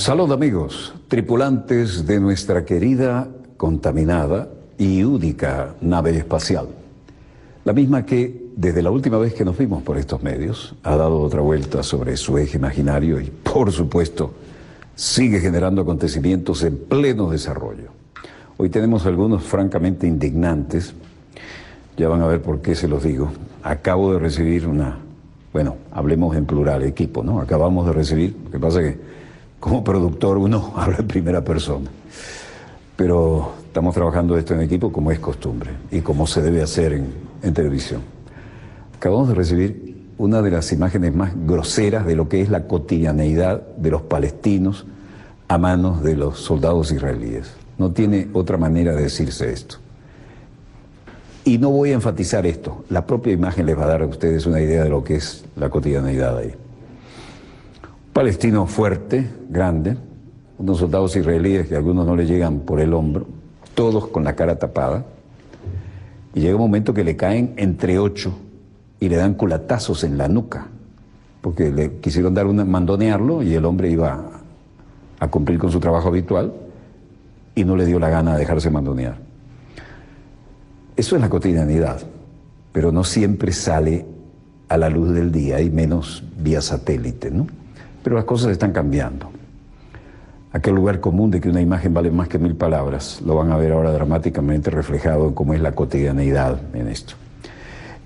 Salud amigos, tripulantes de nuestra querida, contaminada y única nave espacial. La misma que, desde la última vez que nos vimos por estos medios, ha dado otra vuelta sobre su eje imaginario y, por supuesto, sigue generando acontecimientos en pleno desarrollo. Hoy tenemos algunos francamente indignantes, ya van a ver por qué se los digo. Acabo de recibir bueno, hablemos en plural, equipo, ¿no? Acabamos de recibir, lo que pasa es que como productor uno habla en primera persona, pero estamos trabajando esto en equipo como es costumbre y como se debe hacer en televisión. Acabamos de recibir una de las imágenes más groseras de lo que es la cotidianeidad de los palestinos a manos de los soldados israelíes. No tiene otra manera de decirse esto. Y no voy a enfatizar esto, la propia imagen les va a dar a ustedes una idea de lo que es la cotidianeidad ahí. Palestino fuerte, grande, unos soldados israelíes que a algunos no le llegan por el hombro, todos con la cara tapada, y llega un momento que le caen entre 8 y le dan culatazos en la nuca, porque le quisieron mandonearlo y el hombre iba a cumplir con su trabajo habitual y no le dio la gana de dejarse mandonear. Eso es la cotidianidad, pero no siempre sale a la luz del día y menos vía satélite, ¿no? Pero las cosas están cambiando. Aquel lugar común de que una imagen vale más que 1000 palabras, lo van a ver ahora dramáticamente reflejado en cómo es la cotidianeidad en esto.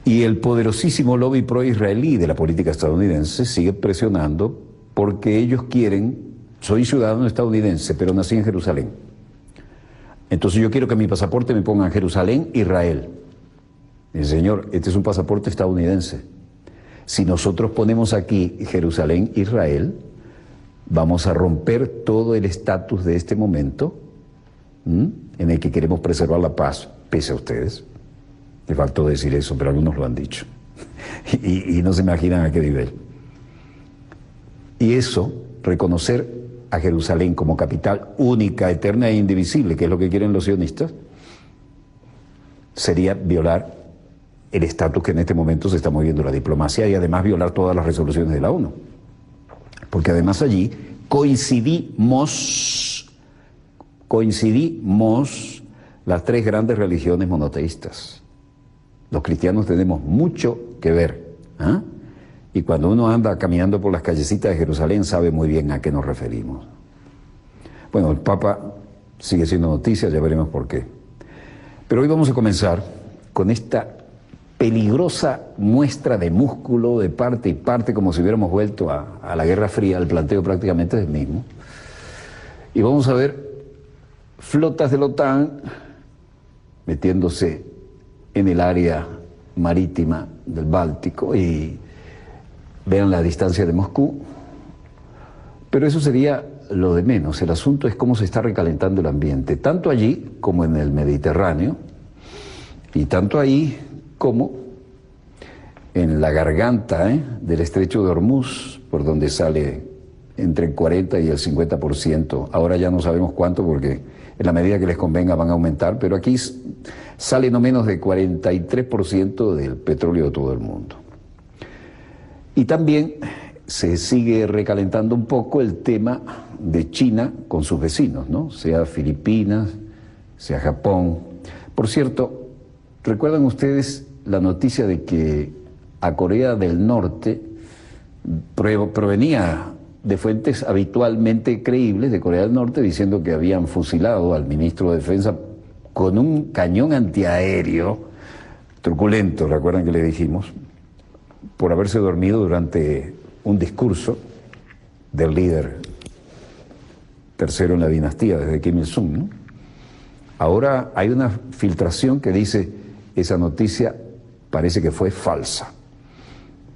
Y el poderosísimo lobby pro-israelí de la política estadounidense sigue presionando porque ellos quieren, soy ciudadano estadounidense, pero nací en Jerusalén. Entonces yo quiero que mi pasaporte me ponga Jerusalén, Israel. Dice, señor, este es un pasaporte estadounidense. Si nosotros ponemos aquí Jerusalén, Israel, vamos a romper todo el estatus de este momento en el que queremos preservar la paz, pese a ustedes. Me faltó decir eso, pero algunos lo han dicho. y no se imaginan a qué nivel. Y eso, reconocer a Jerusalén como capital única, eterna e indivisible, que es lo que quieren los sionistas, sería violar el estatus que en este momento se está moviendo la diplomacia y además violar todas las resoluciones de la ONU. Porque además allí coincidimos las 3 grandes religiones monoteístas. Los cristianos tenemos mucho que ver, ¿eh? Y cuando uno anda caminando por las callecitas de Jerusalén sabe muy bien a qué nos referimos. Bueno, el Papa sigue siendo noticia, ya veremos por qué. Pero hoy vamos a comenzar con esta peligrosa muestra de músculo de parte y parte, como si hubiéramos vuelto a la Guerra Fría, el planteo prácticamente es el mismo. Y vamos a ver flotas de la OTAN metiéndose en el área marítima del Báltico y vean la distancia de Moscú, pero eso sería lo de menos. El asunto es cómo se está recalentando el ambiente, tanto allí como en el Mediterráneo, y tanto ahí como en la garganta del estrecho de Hormuz, por donde sale entre el 40 y el 50%. Ahora ya no sabemos cuánto porque en la medida que les convenga van a aumentar, pero aquí sale no menos de 43% del petróleo de todo el mundo. Y también se sigue recalentando un poco el tema de China con sus vecinos, ¿no? Sea Filipinas, sea Japón. Por cierto, ¿recuerdan ustedes la noticia de que a Corea del Norte provenía de fuentes habitualmente creíbles de Corea del Norte diciendo que habían fusilado al ministro de Defensa con un cañón antiaéreo truculento, ¿recuerdan que le dijimos? Por haberse dormido durante un discurso del líder tercero en la dinastía, desde Kim Il-sung, ¿no? Ahora hay una filtración que dice esa noticia parece que fue falsa,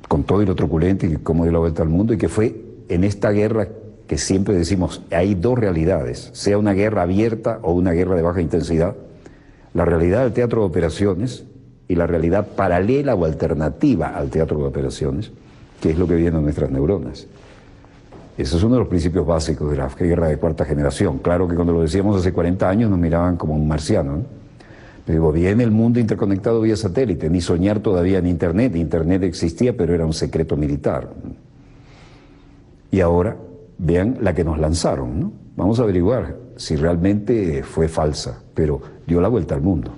con todo y lo truculento y cómo dio la vuelta al mundo, y que fue en esta guerra que siempre decimos, hay 2 realidades, sea una guerra abierta o una guerra de baja intensidad, la realidad del teatro de operaciones y la realidad paralela o alternativa al teatro de operaciones, que es lo que viene a nuestras neuronas. Ese es uno de los principios básicos de la guerra de 4ª generación. Claro que cuando lo decíamos hace 40 años nos miraban como un marciano, ¿no? Pero digo, viene el mundo interconectado vía satélite, ni soñar todavía en Internet. Internet existía, pero era un secreto militar. Y ahora vean la que nos lanzaron, ¿no? Vamos a averiguar si realmente fue falsa, pero dio la vuelta al mundo.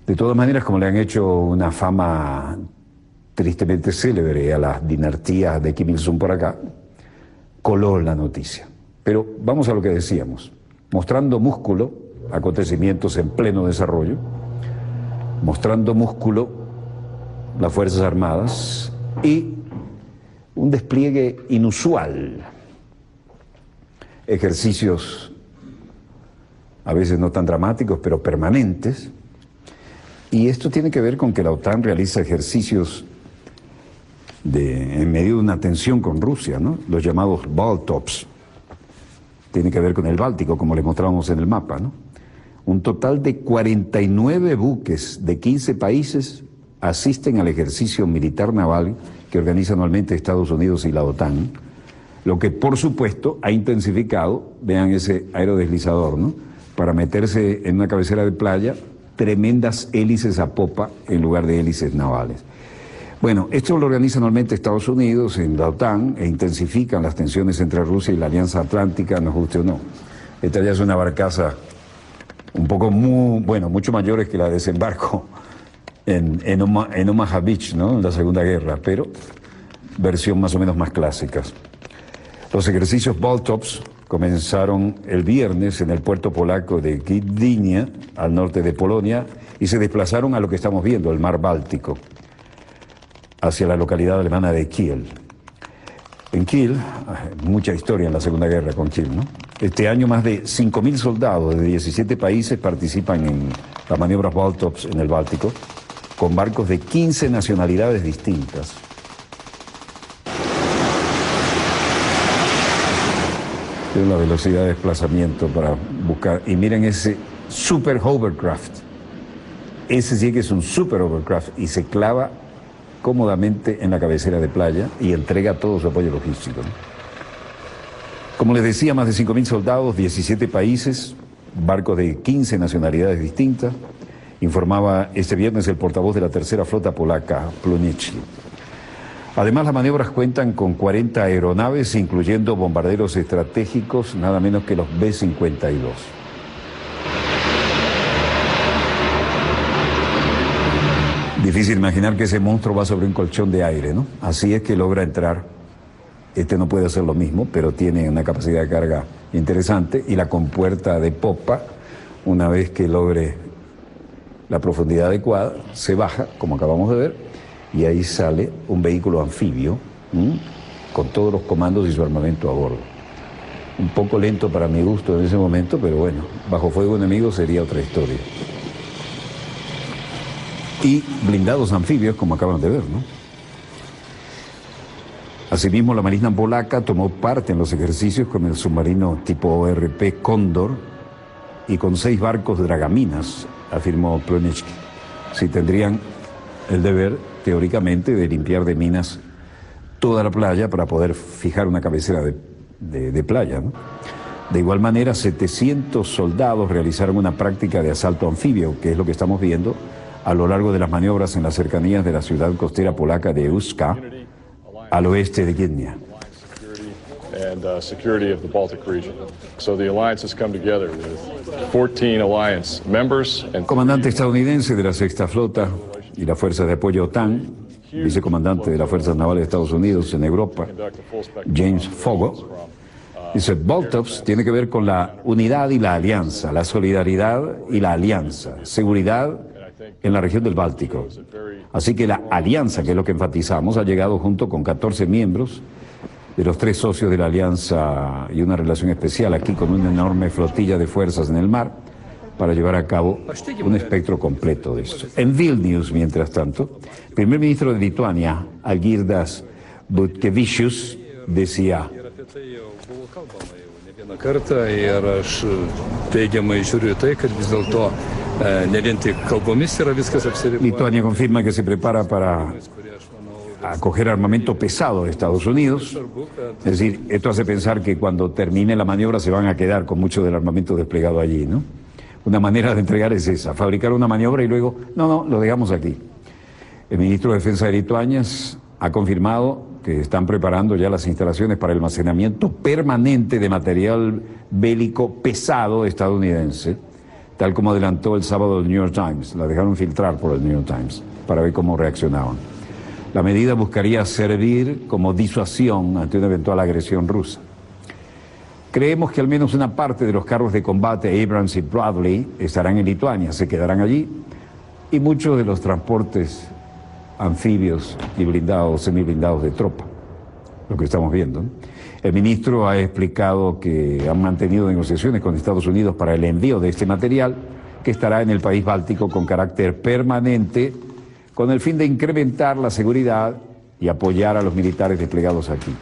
De todas maneras, como le han hecho una fama tristemente célebre a las dinastías de Kim Il-sung por acá, coló la noticia. Pero vamos a lo que decíamos, mostrando músculo, acontecimientos en pleno desarrollo, mostrando músculo las Fuerzas Armadas y un despliegue inusual, ejercicios a veces no tan dramáticos, pero permanentes, y esto tiene que ver con que la OTAN realiza ejercicios en medio de una tensión con Rusia, ¿no? Los llamados Baltops, tiene que ver con el Báltico, como les mostrábamos en el mapa, ¿no? Un total de 49 buques de 15 países asisten al ejercicio militar naval que organiza anualmente Estados Unidos y la OTAN, lo que por supuesto ha intensificado, vean ese aerodeslizador, ¿no? Para meterse en una cabecera de playa, tremendas hélices a popa en lugar de hélices navales. Bueno, esto lo organiza anualmente Estados Unidos en la OTAN e intensifican las tensiones entre Rusia y la Alianza Atlántica, nos guste o no. Esta ya es una barcaza un poco mucho mayores que la de desembarco en Omaha Beach, ¿no? En la Segunda Guerra, pero versión más o menos más clásicas. Los ejercicios Baltops comenzaron el viernes en el puerto polaco de Gdynia, al norte de Polonia, y se desplazaron a lo que estamos viendo, el mar Báltico, hacia la localidad alemana de Kiel. En Kiel, mucha historia en la Segunda Guerra con Kiel, ¿no? Este año más de 5.000 soldados de 17 países participan en las maniobras Baltops en el Báltico, con barcos de 15 nacionalidades distintas. Es la velocidad de desplazamiento para buscar. Y miren ese super hovercraft. Ese sí que es un super hovercraft y se clava cómodamente en la cabecera de playa y entrega todo su apoyo logístico, ¿no? Como les decía, más de 5.000 soldados, 17 países, barcos de 15 nacionalidades distintas, informaba este viernes el portavoz de la tercera flota polaca, Pluniczki. Además, las maniobras cuentan con 40 aeronaves, incluyendo bombarderos estratégicos, nada menos que los B-52. Difícil imaginar que ese monstruo va sobre un colchón de aire, ¿no? Así es que logra entrar. Este no puede hacer lo mismo, pero tiene una capacidad de carga interesante, y la compuerta de popa, una vez que logre la profundidad adecuada, se baja, como acabamos de ver, y ahí sale un vehículo anfibio, con todos los comandos y su armamento a bordo. Un poco lento para mi gusto en ese momento, pero bueno, bajo fuego enemigo sería otra historia. Y blindados anfibios, como acaban de ver, ¿no? Asimismo, la Marina polaca tomó parte en los ejercicios con el submarino tipo ORP Cóndor y con 6 barcos dragaminas, afirmó Pluniczki. Sí, tendrían el deber, teóricamente, de limpiar de minas toda la playa para poder fijar una cabecera de playa, ¿no? De igual manera, 700 soldados realizaron una práctica de asalto anfibio, que es lo que estamos viendo a lo largo de las maniobras en las cercanías de la ciudad costera polaca de Ustka, al oeste de Gdynia. And security of the Baltic region. So the alliance has come together with 14 alliance members. El comandante estadounidense de la Sexta Flota y la Fuerza de Apoyo OTAN, vicecomandante de las Fuerzas Navales de Estados Unidos en Europa, James Fogo, dice: Baltops tiene que ver con la unidad y la alianza, la solidaridad y la alianza, seguridad en la región del Báltico. Así que la alianza, que es lo que enfatizamos, ha llegado junto con 14 miembros de los 3 socios de la alianza y una relación especial aquí con una enorme flotilla de fuerzas en el mar para llevar a cabo un espectro completo de esto. En Vilnius, mientras tanto, el primer ministro de Lituania, Algirdas Butkevičius, decía: Lituania confirma que se prepara para acoger armamento pesado de Estados Unidos. Es decir, esto hace pensar que cuando termine la maniobra se van a quedar con mucho del armamento desplegado allí, ¿no? Una manera de entregar es esa, fabricar una maniobra y luego, no, lo dejamos aquí. El ministro de Defensa de Lituania ha confirmado que están preparando ya las instalaciones para el almacenamiento permanente de material bélico pesado estadounidense, tal como adelantó el sábado el New York Times. La dejaron filtrar por el New York Times para ver cómo reaccionaban. La medida buscaría servir como disuasión ante una eventual agresión rusa. Creemos que al menos una parte de los carros de combate Abrams y Bradley estarán en Lituania, se quedarán allí, y muchos de los transportes anfibios y blindados, semiblindados de tropa, lo que estamos viendo, ¿no? El ministro ha explicado que han mantenido negociaciones con Estados Unidos para el envío de este material, que estará en el país báltico con carácter permanente, con el fin de incrementar la seguridad y apoyar a los militares desplegados aquí.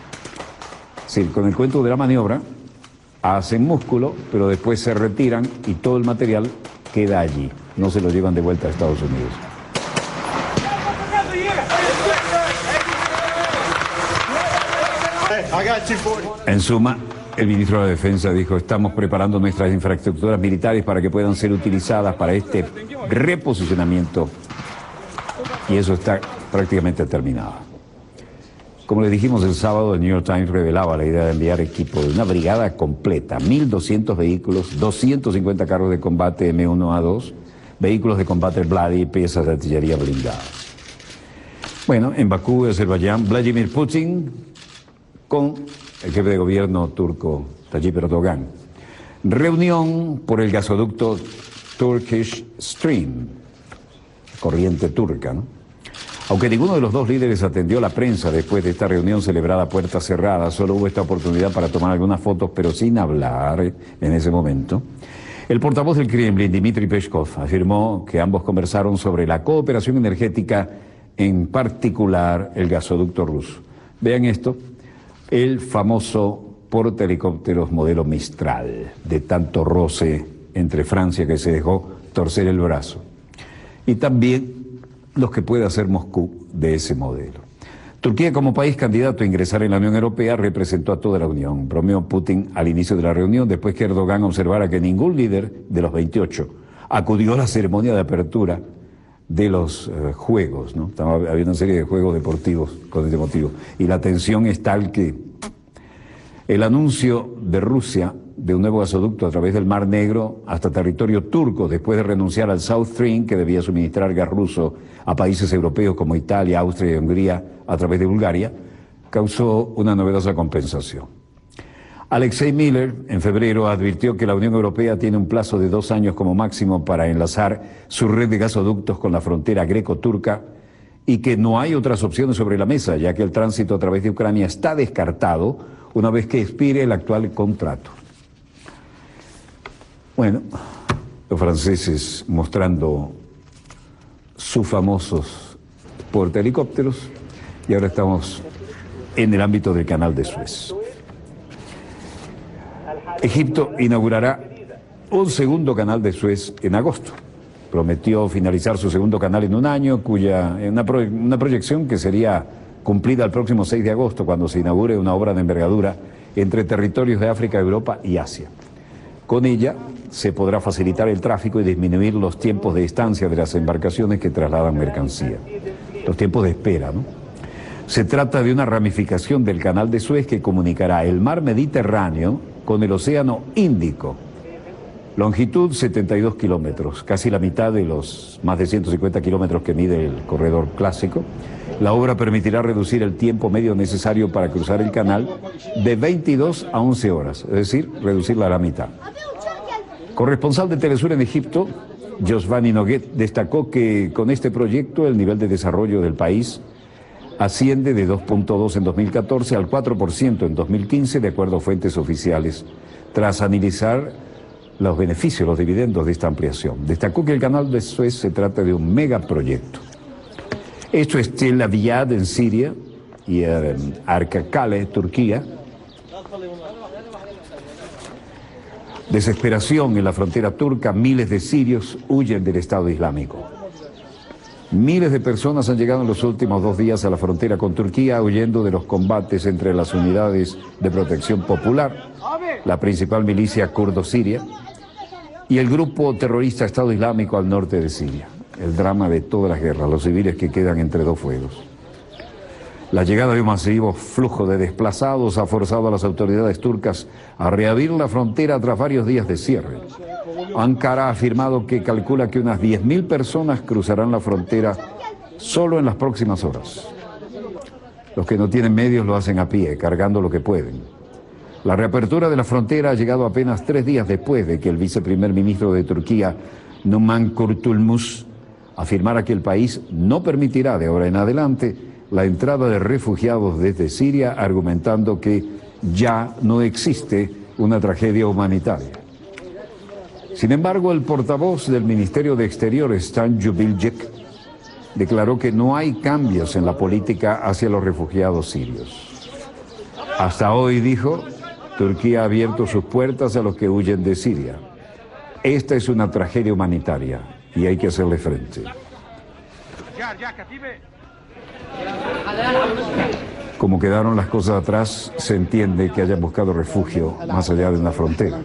Sí, con el cuento de la maniobra, hacen músculo, pero después se retiran y todo el material queda allí. No se lo llevan de vuelta a Estados Unidos. En suma, el ministro de la Defensa dijo: estamos preparando nuestras infraestructuras militares para que puedan ser utilizadas para este reposicionamiento, y eso está prácticamente terminado. Como le dijimos el sábado, el New York Times revelaba la idea de enviar equipo de una brigada completa, 1.200 vehículos, 250 carros de combate M1A2, vehículos de combate Bladdy y piezas de artillería blindada. Bueno, en Bakú, Azerbaiyán, Vladimir Putin con el jefe de gobierno turco, Tayyip Erdogan. Reunión por el gasoducto Turkish Stream, corriente turca, ¿no? Aunque ninguno de los dos líderes atendió la prensa después de esta reunión celebrada a puertas cerradas, solo hubo esta oportunidad para tomar algunas fotos, pero sin hablar en ese momento. El portavoz del Kremlin, Dmitry Peskov, afirmó que ambos conversaron sobre la cooperación energética, en particular el gasoducto ruso. Vean esto, el famoso portahelicópteros modelo Mistral, de tanto roce entre Francia, que se dejó torcer el brazo, y también los que puede hacer Moscú de ese modelo. Turquía, como país candidato a ingresar en la Unión Europea, representó a toda la Unión, bromeó Putin al inicio de la reunión, después que Erdogan observara que ningún líder de los 28 acudió a la ceremonia de apertura de los Juegos, ¿no? Había una serie de juegos deportivos con este motivo, y la tensión es tal que el anuncio de Rusia de un nuevo gasoducto a través del Mar Negro hasta territorio turco, después de renunciar al South Stream, que debía suministrar gas ruso a países europeos como Italia, Austria y Hungría a través de Bulgaria, causó una novedosa compensación. Alexei Miller, en febrero, advirtió que la Unión Europea tiene un plazo de 2 años como máximo para enlazar su red de gasoductos con la frontera greco-turca y que no hay otras opciones sobre la mesa, ya que el tránsito a través de Ucrania está descartado una vez que expire el actual contrato. Bueno, los franceses mostrando sus famosos portahelicópteros, y ahora estamos en el ámbito del Canal de Suez. Egipto inaugurará un segundo Canal de Suez en agosto. Prometió finalizar su segundo canal en un año, una proyección que sería cumplida el próximo 6 de agosto, cuando se inaugure una obra de envergadura entre territorios de África, Europa y Asia. Con ella se podrá facilitar el tráfico y disminuir los tiempos de estancia de las embarcaciones que trasladan mercancía. Los tiempos de espera, ¿no? Se trata de una ramificación del Canal de Suez que comunicará el mar Mediterráneo con el Océano Índico. Longitud 72 kilómetros, casi la mitad de los más de 150 kilómetros que mide el corredor clásico. La obra permitirá reducir el tiempo medio necesario para cruzar el canal de 22 a 11 horas, es decir, reducirla a la mitad. Corresponsal de Telesur en Egipto, Giovanni Noguet, destacó que con este proyecto el nivel de desarrollo del país asciende de 2.2 en 2014 al 4% en 2015, de acuerdo a fuentes oficiales, tras analizar los beneficios, los dividendos de esta ampliación. Destacó que el Canal de Suez se trata de un megaproyecto. Esto es Tel Aviv en Siria y Arcacale, Turquía. Desesperación en la frontera turca, miles de sirios huyen del Estado Islámico. Miles de personas han llegado en los últimos 2 días a la frontera con Turquía huyendo de los combates entre las unidades de protección popular, la principal milicia kurdo-siria, y el grupo terrorista Estado Islámico al norte de Siria. El drama de todas las guerras, los civiles que quedan entre dos fuegos. La llegada de un masivo flujo de desplazados ha forzado a las autoridades turcas a reabrir la frontera tras varios días de cierre. Ankara ha afirmado que calcula que unas 10.000 personas cruzarán la frontera solo en las próximas horas. Los que no tienen medios lo hacen a pie, cargando lo que pueden. La reapertura de la frontera ha llegado apenas 3 días después de que el viceprimer ministro de Turquía, Numan Kurtulmus, afirmara que el país no permitirá de ahora en adelante la entrada de refugiados desde Siria, argumentando que ya no existe una tragedia humanitaria. Sin embargo, el portavoz del Ministerio de Exteriores, Tanju Bilecek, declaró que no hay cambios en la política hacia los refugiados sirios. Hasta hoy, dijo, Turquía ha abierto sus puertas a los que huyen de Siria. Esta es una tragedia humanitaria y hay que hacerle frente. Como quedaron las cosas atrás, se entiende que hayan buscado refugio más allá de una frontera.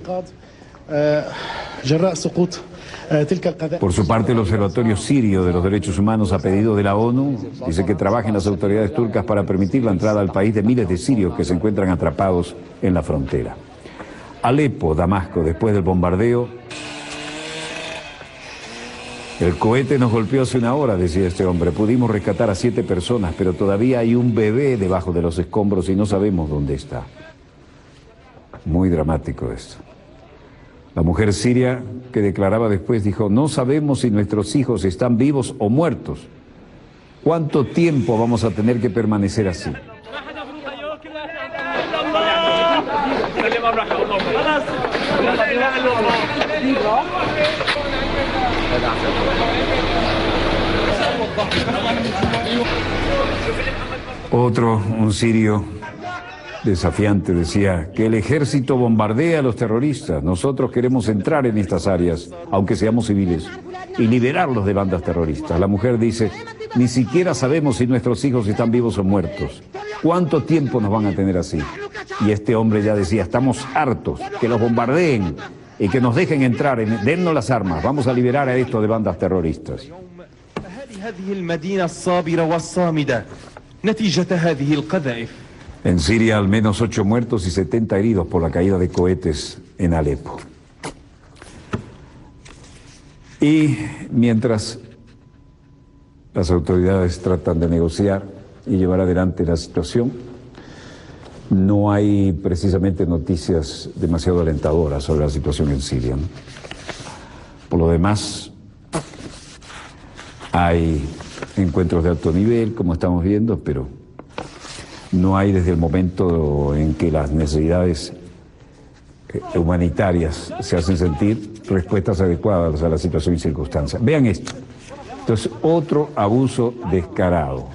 Por su parte, el Observatorio Sirio de los Derechos Humanos, a pedido de la ONU, dice que trabajen las autoridades turcas para permitir la entrada al país de miles de sirios que se encuentran atrapados en la frontera. Alepo, Damasco, después del bombardeo. El cohete nos golpeó hace una hora, decía este hombre. Pudimos rescatar a 7 personas, pero todavía hay un bebé debajo de los escombros y no sabemos dónde está. Muy dramático esto. La mujer siria, que declaraba después, dijo, no sabemos si nuestros hijos están vivos o muertos. ¿Cuánto tiempo vamos a tener que permanecer así? Otro, un sirio desafiante, decía que el ejército bombardea a los terroristas. Nosotros queremos entrar en estas áreas, aunque seamos civiles, y liberarlos de bandas terroristas. La mujer dice, ni siquiera sabemos si nuestros hijos están vivos o muertos. ¿Cuánto tiempo nos van a tener así? Y este hombre ya decía, estamos hartos, que los bombardeen y que nos dejen entrar, dennos las armas, vamos a liberar a estos de bandas terroristas. En Siria, al menos 8 muertos y 70 heridos por la caída de cohetes en Alepo. Y mientras las autoridades tratan de negociar y llevar adelante la situación, no hay precisamente noticias demasiado alentadoras sobre la situación en Siria, ¿no? Por lo demás, hay encuentros de alto nivel, como estamos viendo, pero no hay desde el momento en que las necesidades humanitarias se hacen sentir respuestas adecuadas a la situación y circunstancias. Vean esto. Entonces, otro abuso descarado.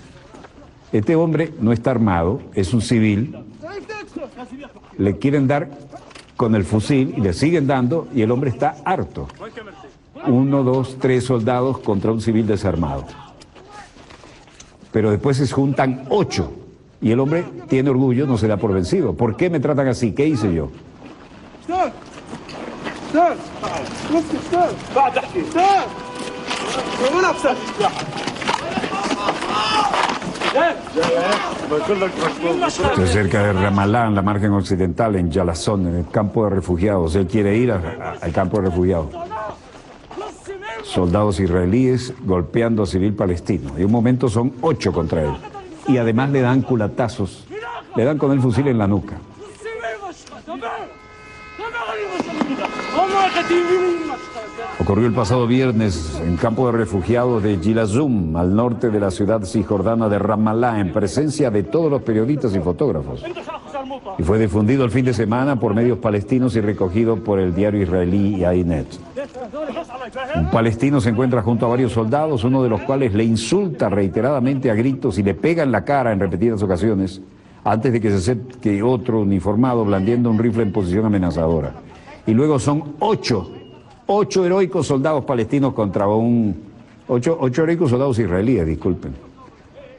Este hombre no está armado, es un civil, le quieren dar con el fusil y le siguen dando y el hombre está harto. 1, 2, 3 soldados contra un civil desarmado. Pero después se juntan 8 y el hombre tiene orgullo, no se da por vencido. ¿Por qué me tratan así? ¿Qué hice yo? Estoy cerca de Ramallah, en la margen occidental, en Yalazón, en el campo de refugiados. Él quiere ir al campo de refugiados. Soldados israelíes golpeando a civil palestino. Y un momento son 8 contra él. Y además le dan culatazos, le dan con el fusil en la nuca. Ocurrió el pasado viernes en campo de refugiados de Gilazum, al norte de la ciudad cisjordana de Ramallah, en presencia de todos los periodistas y fotógrafos. Y fue difundido el fin de semana por medios palestinos y recogido por el diario israelí Ynet. Un palestino se encuentra junto a varios soldados, uno de los cuales le insulta reiteradamente a gritos y le pega en la cara en repetidas ocasiones, antes de que se acerque otro uniformado blandiendo un rifle en posición amenazadora. Y luego son 8 heroicos soldados palestinos contra ocho heroicos soldados israelíes, disculpen,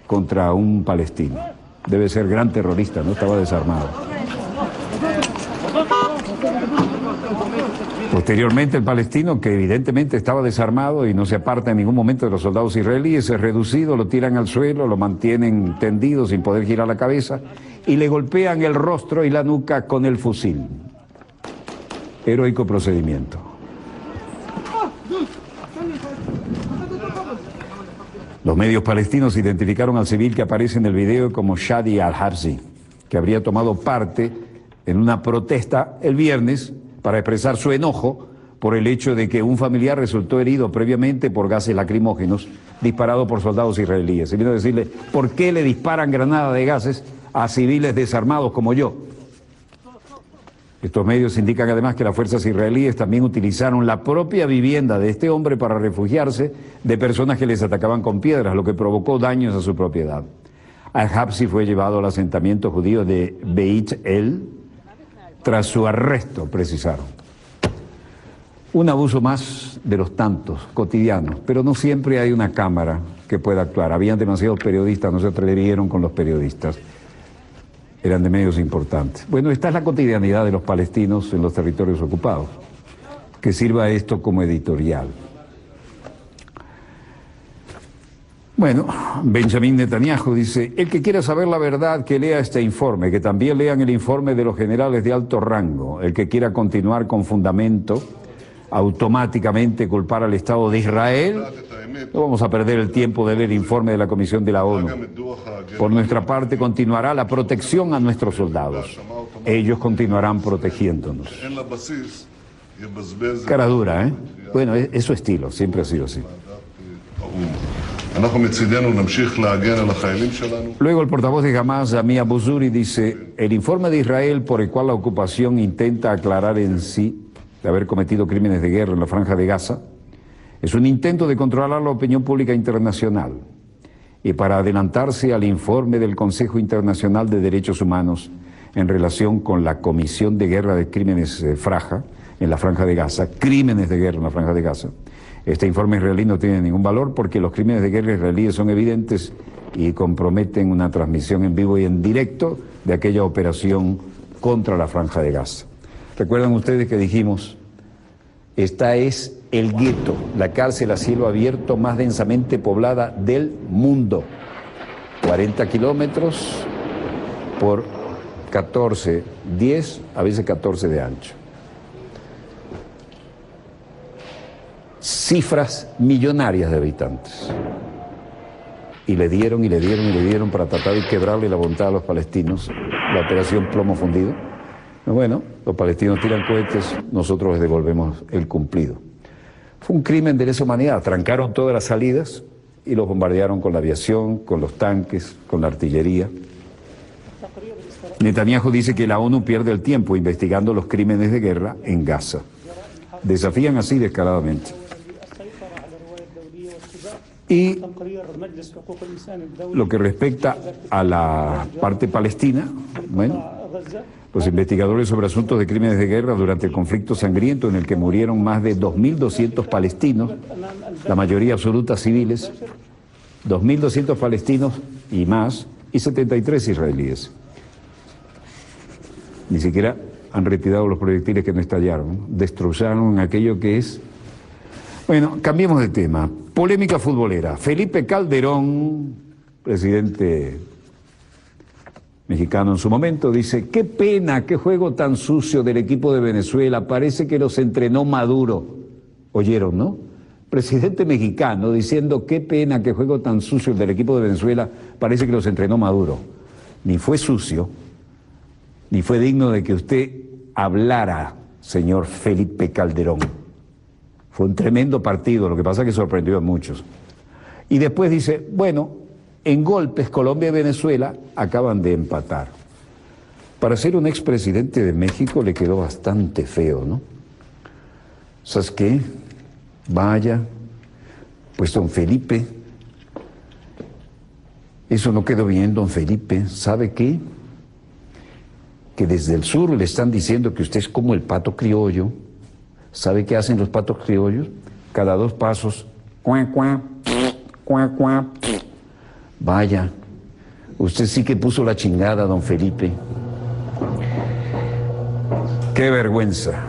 contra un palestino. Debe ser gran terrorista, ¿no? Estaba desarmado. Posteriormente, el palestino, que evidentemente estaba desarmado y no se aparta en ningún momento de los soldados israelíes, es reducido, lo tiran al suelo, lo mantienen tendido sin poder girar la cabeza y le golpean el rostro y la nuca con el fusil. Heroico procedimiento. Los medios palestinos identificaron al civil que aparece en el video como Shadi al-Habsi, que habría tomado parte en una protesta el viernes para expresar su enojo por el hecho de que un familiar resultó herido previamente por gases lacrimógenos disparados por soldados israelíes. Y vino a decirle, ¿por qué le disparan granadas de gases a civiles desarmados como yo? Estos medios indican además que las fuerzas israelíes también utilizaron la propia vivienda de este hombre para refugiarse de personas que les atacaban con piedras, lo que provocó daños a su propiedad. Al-Habsi fue llevado al asentamiento judío de Beit El tras su arresto, precisaron. Un abuso más de los tantos cotidianos, pero no siempre hay una cámara que pueda actuar. Habían demasiados periodistas, no se atrevieron con los periodistas. Eran de medios importantes. Bueno, esta es la cotidianidad de los palestinos en los territorios ocupados. Que sirva esto como editorial. Bueno, Benjamín Netanyahu dice, el que quiera saber la verdad, que lea este informe, que también lean el informe de los generales de alto rango. El que quiera continuar con fundamento, automáticamente culpar al Estado de Israel, no vamos a perder el tiempo de leer el informe de la Comisión de la ONU. Por nuestra parte continuará la protección a nuestros soldados. Ellos continuarán protegiéndonos. Cara dura, ¿eh? Bueno, es su estilo, siempre ha sido así. Luego el portavoz de Hamas, Ami Abu Zuri, dice, el informe de Israel por el cual la ocupación intenta aclarar en sí de haber cometido crímenes de guerra en la Franja de Gaza es un intento de controlar la opinión pública internacional y para adelantarse al informe del Consejo Internacional de Derechos Humanos en relación con la comisión de guerra de crímenes Fraja en la Franja de Gaza, crímenes de guerra en la Franja de Gaza. Este informe israelí no tiene ningún valor porque los crímenes de guerra israelíes son evidentes y comprometen una transmisión en vivo y en directo de aquella operación contra la Franja de Gaza. ¿Recuerdan ustedes que dijimos, esta es el gueto, la cárcel a cielo abierto más densamente poblada del mundo? 40 kilómetros por 14, 10, a veces 14 de ancho. Cifras millonarias de habitantes. Y le dieron y le dieron y le dieron para tratar de quebrarle la voluntad a los palestinos, la operación Plomo Fundido. Bueno, los palestinos tiran cohetes, nosotros les devolvemos el cumplido. Fue un crimen de lesa humanidad, trancaron todas las salidas y los bombardearon con la aviación, con los tanques, con la artillería. Netanyahu dice que la ONU pierde el tiempo investigando los crímenes de guerra en Gaza. Desafían así descaradamente. Y lo que respecta a la parte palestina, bueno, los investigadores sobre asuntos de crímenes de guerra durante el conflicto sangriento en el que murieron más de 2.200 palestinos, la mayoría absoluta civiles, 2.200 palestinos y más, y 73 israelíes. Ni siquiera han retirado los proyectiles que no estallaron, ¿no? Destrozaron aquello que es... Bueno, cambiemos de tema. Polémica futbolera. Felipe Calderón, presidente mexicano en su momento, dice, qué pena, qué juego tan sucio del equipo de Venezuela, parece que los entrenó Maduro. Oyeron, ¿no? Presidente mexicano diciendo, qué pena, qué juego tan sucio del equipo de Venezuela, parece que los entrenó Maduro. Ni fue sucio, ni fue digno de que usted hablara, señor Felipe Calderón. Fue un tremendo partido, lo que pasa es que sorprendió a muchos. Y después dice, bueno, en golpes Colombia y Venezuela acaban de empatar. Para ser un expresidente de México le quedó bastante feo, ¿no? ¿Sabes qué? Vaya, pues don Felipe, eso no quedó bien, don Felipe. ¿Sabe qué? Que desde el sur le están diciendo que usted es como el pato criollo. ¿Sabe qué hacen los patos criollos? Cada 2 pasos, cuá, cuá, cuá, cuá. Vaya, usted sí que puso la chingada, don Felipe. Qué vergüenza.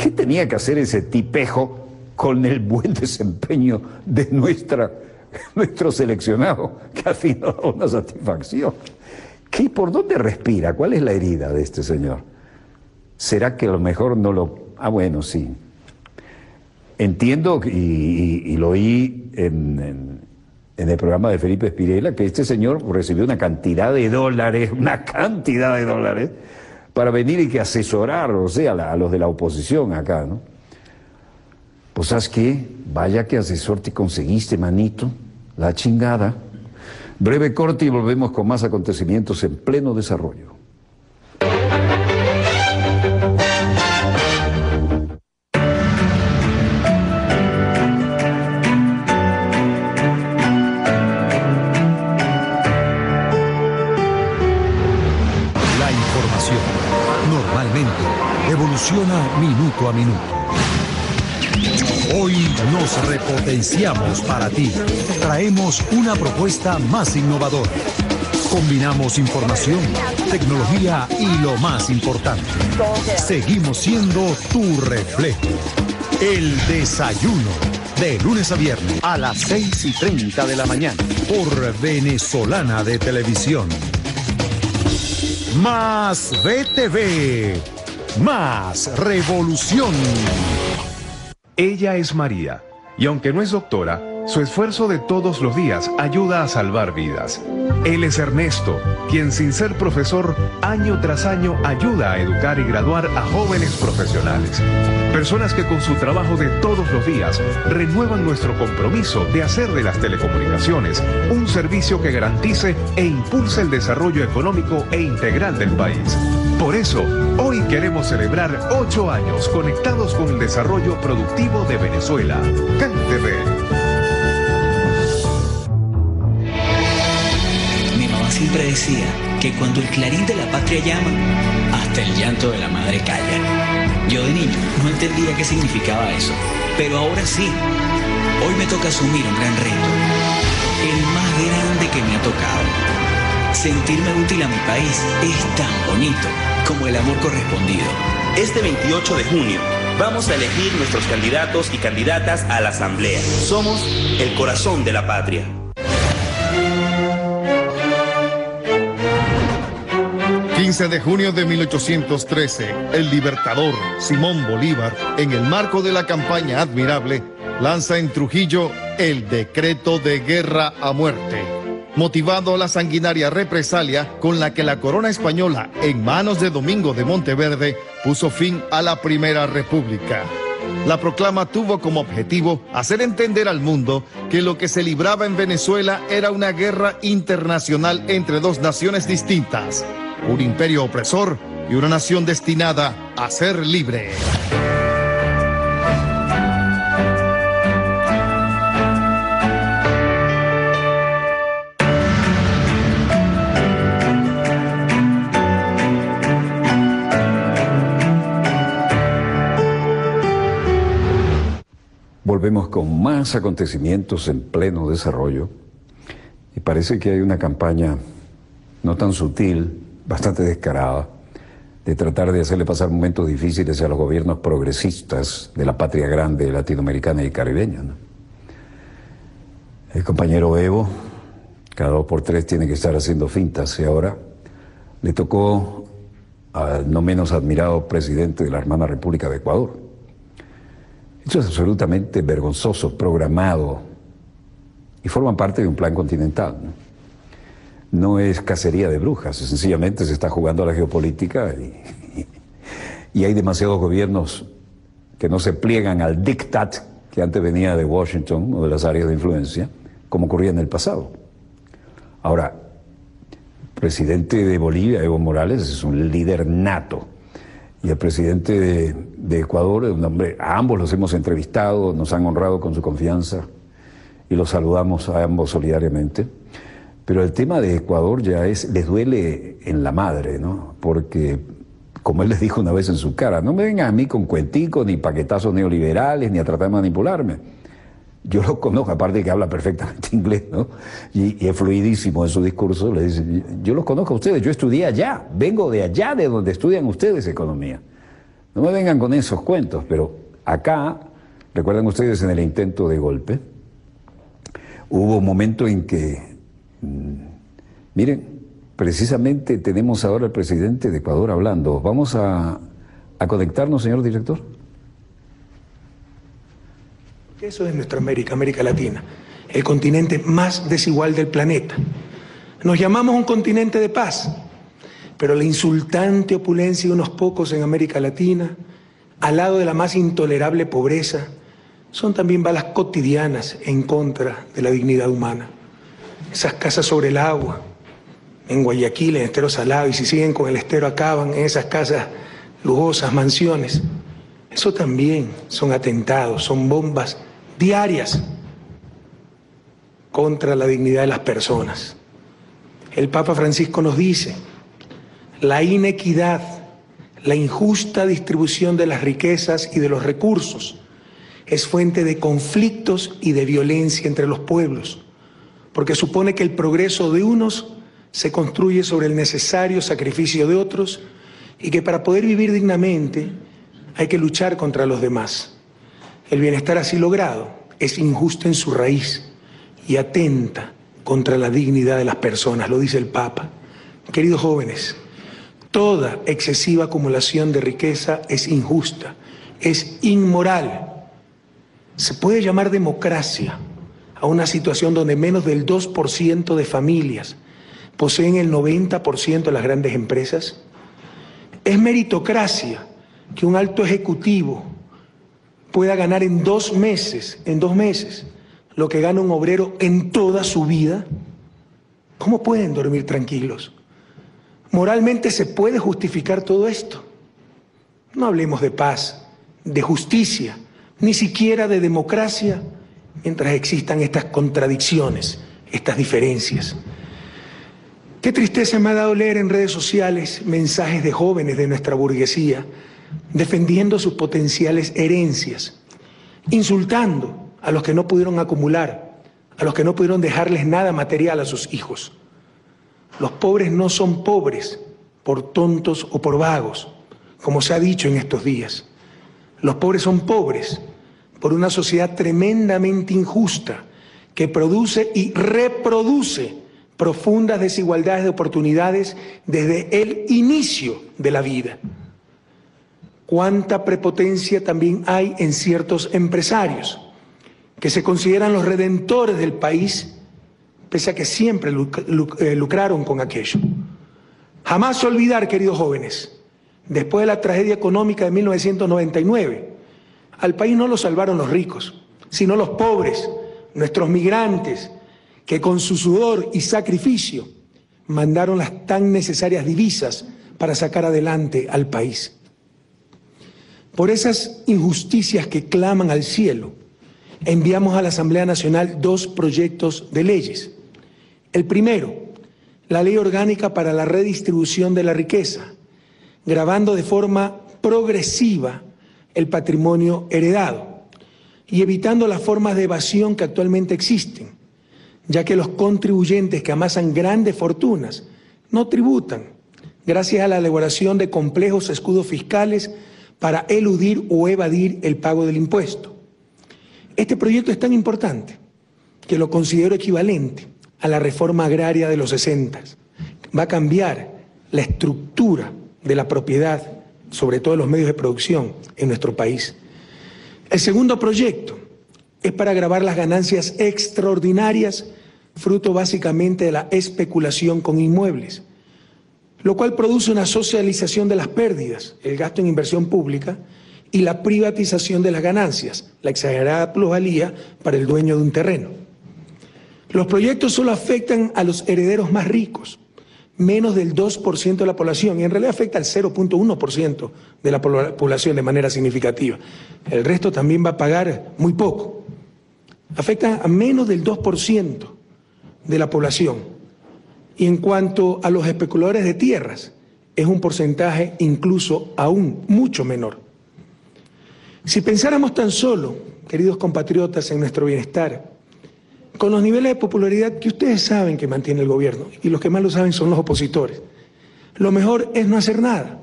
¿Qué tenía que hacer ese tipejo con el buen desempeño de nuestro seleccionado, que al fin nos da una satisfacción? ¿Por dónde respira? ¿Cuál es la herida de este señor? ¿Será que a lo mejor no lo... Ah, bueno, sí. Entiendo, y lo oí en el programa de Felipe Espirela, que este señor recibió una cantidad de dólares, para venir y que asesorar, o sea, a los de la oposición acá, ¿no? Pues, ¿sabes qué? Vaya que asesor te conseguiste, manito, la chingada. Breve corte y volvemos con más acontecimientos en pleno desarrollo. Evoluciona minuto a minuto. Hoy nos repotenciamos para ti. Traemos una propuesta más innovadora. Combinamos información, tecnología y lo más importante. Seguimos siendo tu reflejo. El desayuno. De lunes a viernes a las 6:30 de la mañana. Por Venezolana de Televisión. Más BTV. Más revolución. Ella es María, y aunque no es doctora, su esfuerzo de todos los días ayuda a salvar vidas. Él es Ernesto, quien sin ser profesor, año tras año ayuda a educar y graduar a jóvenes profesionales. Personas que con su trabajo de todos los días renuevan nuestro compromiso de hacer de las telecomunicaciones un servicio que garantice e impulse el desarrollo económico e integral del país. Por eso, hoy queremos celebrar 8 años conectados con el desarrollo productivo de Venezuela. CanTV. Mi mamá siempre decía que cuando el clarín de la patria llama, hasta el llanto de la madre calla. Yo de niño no entendía qué significaba eso, pero ahora sí. Hoy me toca asumir un gran reto, el más grande que me ha tocado. Sentirme útil a mi país es tan bonito como el amor correspondido. Este 28 de junio vamos a elegir nuestros candidatos y candidatas a la Asamblea. Somos el corazón de la patria. De junio de 1813, el libertador Simón Bolívar, en el marco de la campaña Admirable, lanza en Trujillo el decreto de guerra a muerte, motivado a la sanguinaria represalia con la que la corona española, en manos de Domingo de Monteverde, puso fin a la Primera República. La proclama tuvo como objetivo hacer entender al mundo que lo que se libraba en Venezuela era una guerra internacional entre dos naciones distintas, un imperio opresor y una nación destinada a ser libre. Volvemos con más acontecimientos en pleno desarrollo y parece que hay una campaña no tan sutil, bastante descarada, de tratar de hacerle pasar momentos difíciles a los gobiernos progresistas de la patria grande latinoamericana y caribeña, ¿no? El compañero Evo, cada 2 por 3 tiene que estar haciendo fintas, y ahora le tocó al no menos admirado presidente de la hermana República de Ecuador. Esto es absolutamente vergonzoso, programado, y forma parte de un plan continental, ¿no? No es cacería de brujas, sencillamente se está jugando a la geopolítica y hay demasiados gobiernos que no se pliegan al diktat que antes venía de Washington o de las áreas de influencia, como ocurría en el pasado. Ahora, el presidente de Bolivia, Evo Morales, es un líder nato, y el presidente de Ecuador, un hombre, a ambos los hemos entrevistado, nos han honrado con su confianza y los saludamos a ambos solidariamente. Pero el tema de Ecuador ya les duele en la madre, ¿no? Porque, como él les dijo una vez en su cara, no me vengan a mí con cuenticos, ni paquetazos neoliberales, ni a tratar de manipularme. Yo lo conozco, aparte de que habla perfectamente inglés, ¿no? Y es fluidísimo en su discurso. Le dice, yo los conozco a ustedes, yo estudié allá, vengo de allá de donde estudian ustedes economía. No me vengan con esos cuentos, pero acá, recuerdan ustedes en el intento de golpe, hubo un momento en que, miren, precisamente tenemos ahora al presidente de Ecuador hablando. Vamos a conectarnos, señor director. Eso es nuestra América, América Latina, el continente más desigual del planeta. Nos llamamos un continente de paz, pero la insultante opulencia de unos pocos en América Latina, al lado de la más intolerable pobreza, son también balas cotidianas en contra de la dignidad humana. Esas casas sobre el agua, en Guayaquil, en Estero Salado, y si siguen con el estero acaban en esas casas lujosas, mansiones. Eso también son atentados, son bombas diarias contra la dignidad de las personas. El Papa Francisco nos dice, la inequidad, la injusta distribución de las riquezas y de los recursos es fuente de conflictos y de violencia entre los pueblos, porque supone que el progreso de unos se construye sobre el necesario sacrificio de otros y que para poder vivir dignamente hay que luchar contra los demás. El bienestar así logrado es injusto en su raíz y atenta contra la dignidad de las personas, lo dice el Papa. Queridos jóvenes, toda excesiva acumulación de riqueza es injusta, es inmoral. Se puede llamar democracia a una situación donde menos del 2% de familias poseen el 90% de las grandes empresas. Es meritocracia que un alto ejecutivo pueda ganar en 2 meses, lo que gana un obrero en toda su vida. ¿Cómo pueden dormir tranquilos? ¿Moralmente se puede justificar todo esto? No hablemos de paz, de justicia, ni siquiera de democracia, mientras existan estas contradicciones, estas diferencias. Qué tristeza me ha dado leer en redes sociales mensajes de jóvenes de nuestra burguesía defendiendo sus potenciales herencias, insultando a los que no pudieron acumular, a los que no pudieron dejarles nada material a sus hijos. Los pobres no son pobres por tontos o por vagos, como se ha dicho en estos días. Los pobres son pobres por una sociedad tremendamente injusta que produce y reproduce profundas desigualdades de oportunidades desde el inicio de la vida. Cuánta prepotencia también hay en ciertos empresarios que se consideran los redentores del país, pese a que siempre lucraron con aquello. Jamás olvidar, queridos jóvenes, después de la tragedia económica de 1999, al país no lo salvaron los ricos, sino los pobres, nuestros migrantes, que con su sudor y sacrificio mandaron las tan necesarias divisas para sacar adelante al país. Por esas injusticias que claman al cielo, enviamos a la Asamblea Nacional 2 proyectos de leyes. El primero, la Ley Orgánica para la Redistribución de la Riqueza, gravando de forma progresiva el patrimonio heredado y evitando las formas de evasión que actualmente existen, ya que los contribuyentes que amasan grandes fortunas no tributan, gracias a la elaboración de complejos escudos fiscales para eludir o evadir el pago del impuesto. Este proyecto es tan importante que lo considero equivalente a la reforma agraria de los 60. Va a cambiar la estructura de la propiedad, sobre todo en los medios de producción en nuestro país. El segundo proyecto es para gravar las ganancias extraordinarias, fruto básicamente de la especulación con inmuebles, lo cual produce una socialización de las pérdidas, el gasto en inversión pública y la privatización de las ganancias, la exagerada plusvalía para el dueño de un terreno. Los proyectos solo afectan a los herederos más ricos, menos del 2% de la población, y en realidad afecta al 0.1% de la población de manera significativa. El resto también va a pagar muy poco. Afecta a menos del 2% de la población. Y en cuanto a los especuladores de tierras, es un porcentaje incluso aún mucho menor. Si pensáramos tan solo, queridos compatriotas, en nuestro bienestar, con los niveles de popularidad que ustedes saben que mantiene el gobierno, y los que más lo saben son los opositores, lo mejor es no hacer nada,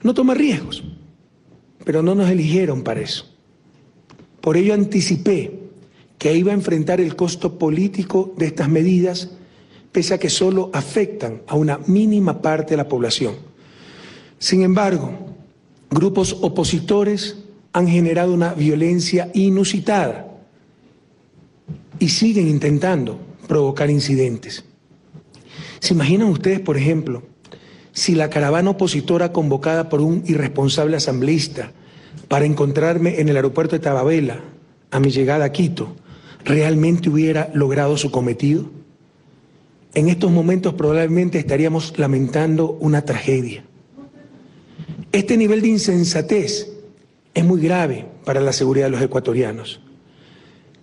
no tomar riesgos. pero no nos eligieron para eso. Por ello anticipé que iba a enfrentar el costo político de estas medidas, pese a que solo afectan a una mínima parte de la población. Sin embargo, grupos opositores han generado una violencia inusitada y siguen intentando provocar incidentes. ¿Se imaginan ustedes, por ejemplo, si la caravana opositora convocada por un irresponsable asambleísta para encontrarme en el aeropuerto de Tababela a mi llegada a Quito realmente hubiera logrado su cometido? En estos momentos probablemente estaríamos lamentando una tragedia. Este nivel de insensatez es muy grave para la seguridad de los ecuatorianos.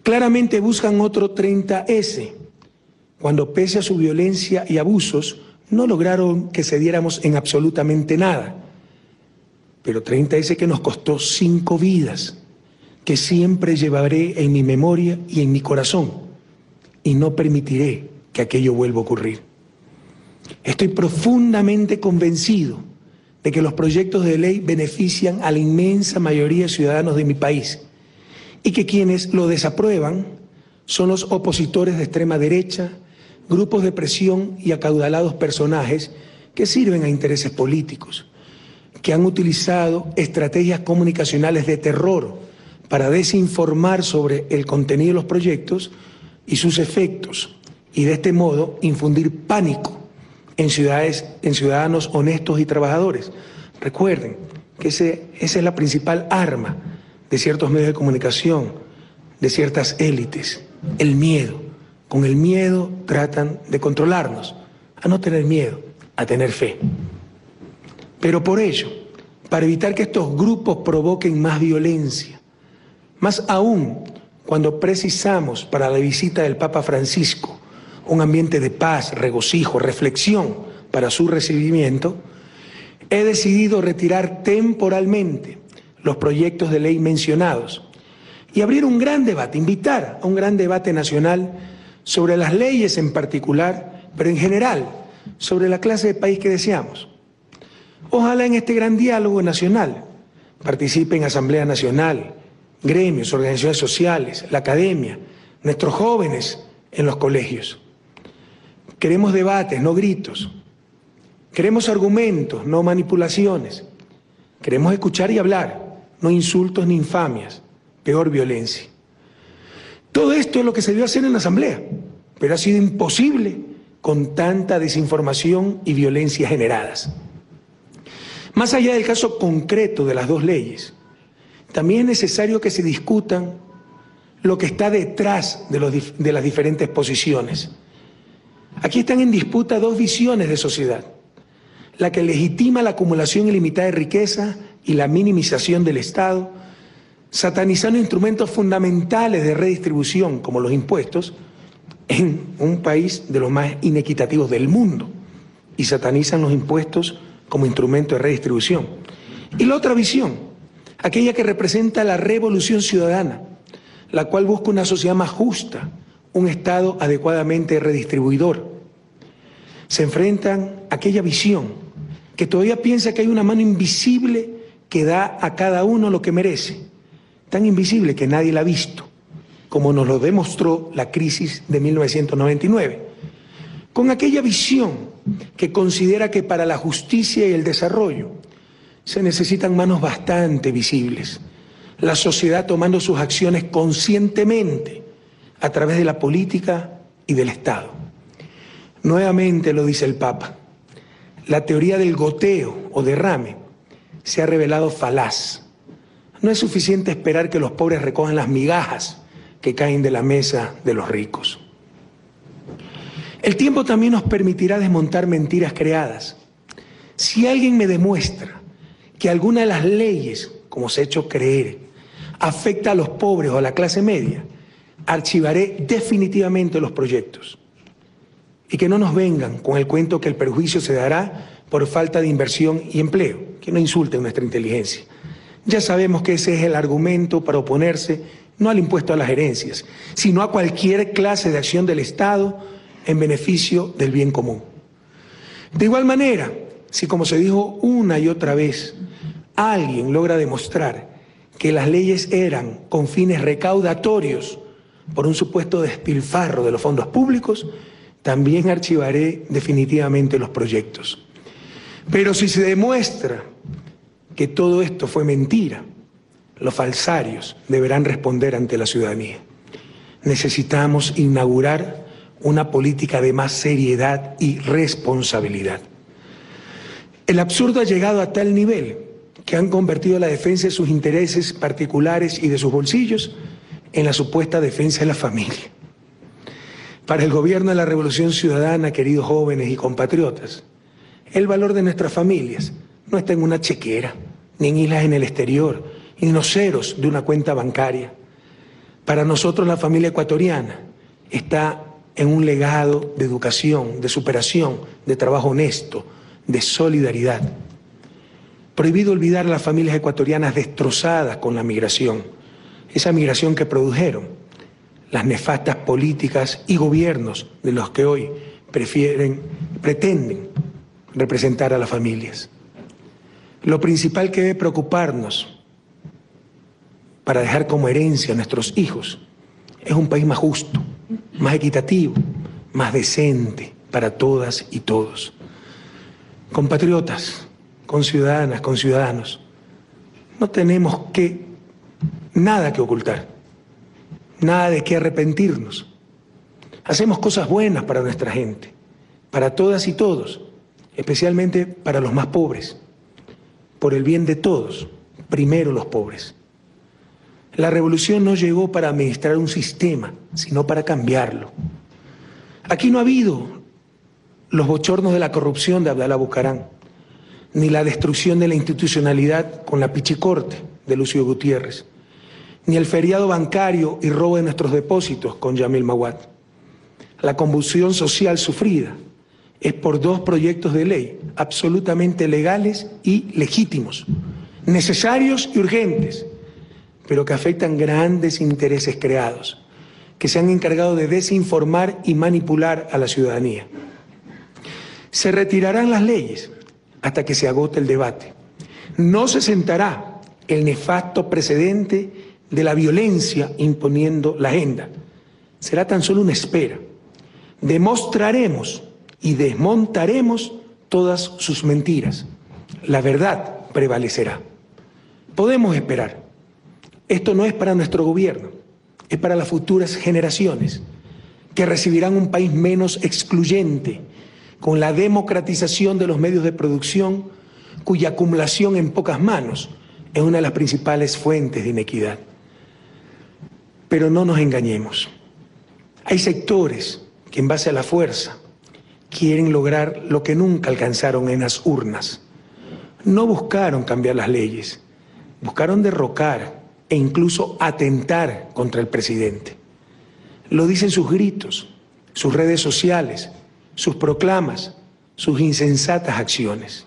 Claramente buscan otro 30S, cuando pese a su violencia y abusos no lograron que cediéramos en absolutamente nada. Pero 30S que nos costó 5 vidas, que siempre llevaré en mi memoria y en mi corazón, y no permitiré que aquello vuelva a ocurrir. Estoy profundamente convencido de que los proyectos de ley benefician a la inmensa mayoría de ciudadanos de mi país y que quienes lo desaprueban son los opositores de extrema derecha, grupos de presión y acaudalados personajes que sirven a intereses políticos, que han utilizado estrategias comunicacionales de terror para desinformar sobre el contenido de los proyectos y sus efectos, y de este modo infundir pánico en ciudadanos honestos y trabajadores. Recuerden que esa es la principal arma de ciertos medios de comunicación, de ciertas élites, el miedo. Con el miedo tratan de controlarnos, a no tener miedo, a tener fe. Pero por ello, para evitar que estos grupos provoquen más violencia, más aún cuando precisamos para la visita del Papa Francisco un ambiente de paz, regocijo, reflexión para su recibimiento, he decidido retirar temporalmente los proyectos de ley mencionados y abrir un gran debate, invitar a un gran debate nacional sobre las leyes en particular, pero en general sobre la clase de país que deseamos. Ojalá en este gran diálogo nacional participen Asamblea Nacional, gremios, organizaciones sociales, la academia, nuestros jóvenes en los colegios. Queremos debates, no gritos. Queremos argumentos, no manipulaciones. Queremos escuchar y hablar, no insultos ni infamias, peor violencia. Todo esto es lo que se debió hacer en la Asamblea, pero ha sido imposible con tanta desinformación y violencia generadas. Más allá del caso concreto de las dos leyes, también es necesario que se discutan lo que está detrás de las diferentes posiciones. Aquí están en disputa dos visiones de sociedad: la que legitima la acumulación ilimitada de riqueza y la minimización del Estado, satanizando instrumentos fundamentales de redistribución como los impuestos en un país de los más inequitativos del mundo, y satanizan los impuestos como instrumento de redistribución. Y la otra visión, aquella que representa la revolución ciudadana, la cual busca una sociedad más justa, un Estado adecuadamente redistribuidor. Se enfrentan a aquella visión que todavía piensa que hay una mano invisible que da a cada uno lo que merece, tan invisible que nadie la ha visto, como nos lo demostró la crisis de 1999, con aquella visión que considera que para la justicia y el desarrollo se necesitan manos bastante visibles, la sociedad tomando sus acciones conscientemente a través de la política y del Estado. Nuevamente lo dice el Papa, la teoría del goteo o derrame se ha revelado falaz. No es suficiente esperar que los pobres recojan las migajas que caen de la mesa de los ricos. El tiempo también nos permitirá desmontar mentiras creadas. Si alguien me demuestra que alguna de las leyes, como se ha hecho creer, afecta a los pobres o a la clase media, archivaré definitivamente los proyectos. Y que no nos vengan con el cuento que el perjuicio se dará por falta de inversión y empleo, que no insulten nuestra inteligencia. Ya sabemos que ese es el argumento para oponerse no al impuesto a las herencias, sino a cualquier clase de acción del Estado en beneficio del bien común. De igual manera, si como se dijo una y otra vez, alguien logra demostrar que las leyes eran con fines recaudatorios por un supuesto despilfarro de los fondos públicos, también archivaré definitivamente los proyectos. Pero si se demuestra que todo esto fue mentira, los falsarios deberán responder ante la ciudadanía. Necesitamos inaugurar una política de más seriedad y responsabilidad. El absurdo ha llegado a tal nivel que han convertido la defensa de sus intereses particulares y de sus bolsillos en la supuesta defensa de la familia. Para el gobierno de la Revolución Ciudadana, queridos jóvenes y compatriotas, el valor de nuestras familias no está en una chequera, ni en islas en el exterior, ni en los ceros de una cuenta bancaria. Para nosotros la familia ecuatoriana está en un legado de educación, de superación, de trabajo honesto, de solidaridad. Prohibido olvidar a las familias ecuatorianas destrozadas con la migración, esa migración que produjeron las nefastas políticas y gobiernos de los que hoy pretenden representar a las familias. Lo principal que debe preocuparnos para dejar como herencia a nuestros hijos es un país más justo, más equitativo, más decente para todas y todos. Compatriotas, conciudadanas, conciudadanos, no tenemos nada que ocultar, nada de qué arrepentirnos. Hacemos cosas buenas para nuestra gente, para todas y todos, especialmente para los más pobres, por el bien de todos, primero los pobres. La revolución no llegó para administrar un sistema, sino para cambiarlo. Aquí no ha habido los bochornos de la corrupción de Abdalá Bucaram, ni la destrucción de la institucionalidad con la pichicorte de Lucio Gutiérrez, ni el feriado bancario y robo de nuestros depósitos con Yamil Mawad. La convulsión social sufrida es por 2 proyectos de ley absolutamente legales y legítimos, necesarios y urgentes, pero que afectan grandes intereses creados, que se han encargado de desinformar y manipular a la ciudadanía. Se retirarán las leyes hasta que se agote el debate. No se sentará el nefasto precedente de la violencia imponiendo la agenda. Será tan solo una espera. Demostraremos y desmontaremos todas sus mentiras. La verdad prevalecerá. Podemos esperar. Esto no es para nuestro gobierno, es para las futuras generaciones, que recibirán un país menos excluyente, con la democratización de los medios de producción, cuya acumulación en pocas manos es una de las principales fuentes de inequidad. Pero no nos engañemos. Hay sectores que en base a la fuerza quieren lograr lo que nunca alcanzaron en las urnas. No buscaron cambiar las leyes, buscaron derrocar e incluso atentar contra el presidente. Lo dicen sus gritos, sus redes sociales, sus proclamas, sus insensatas acciones.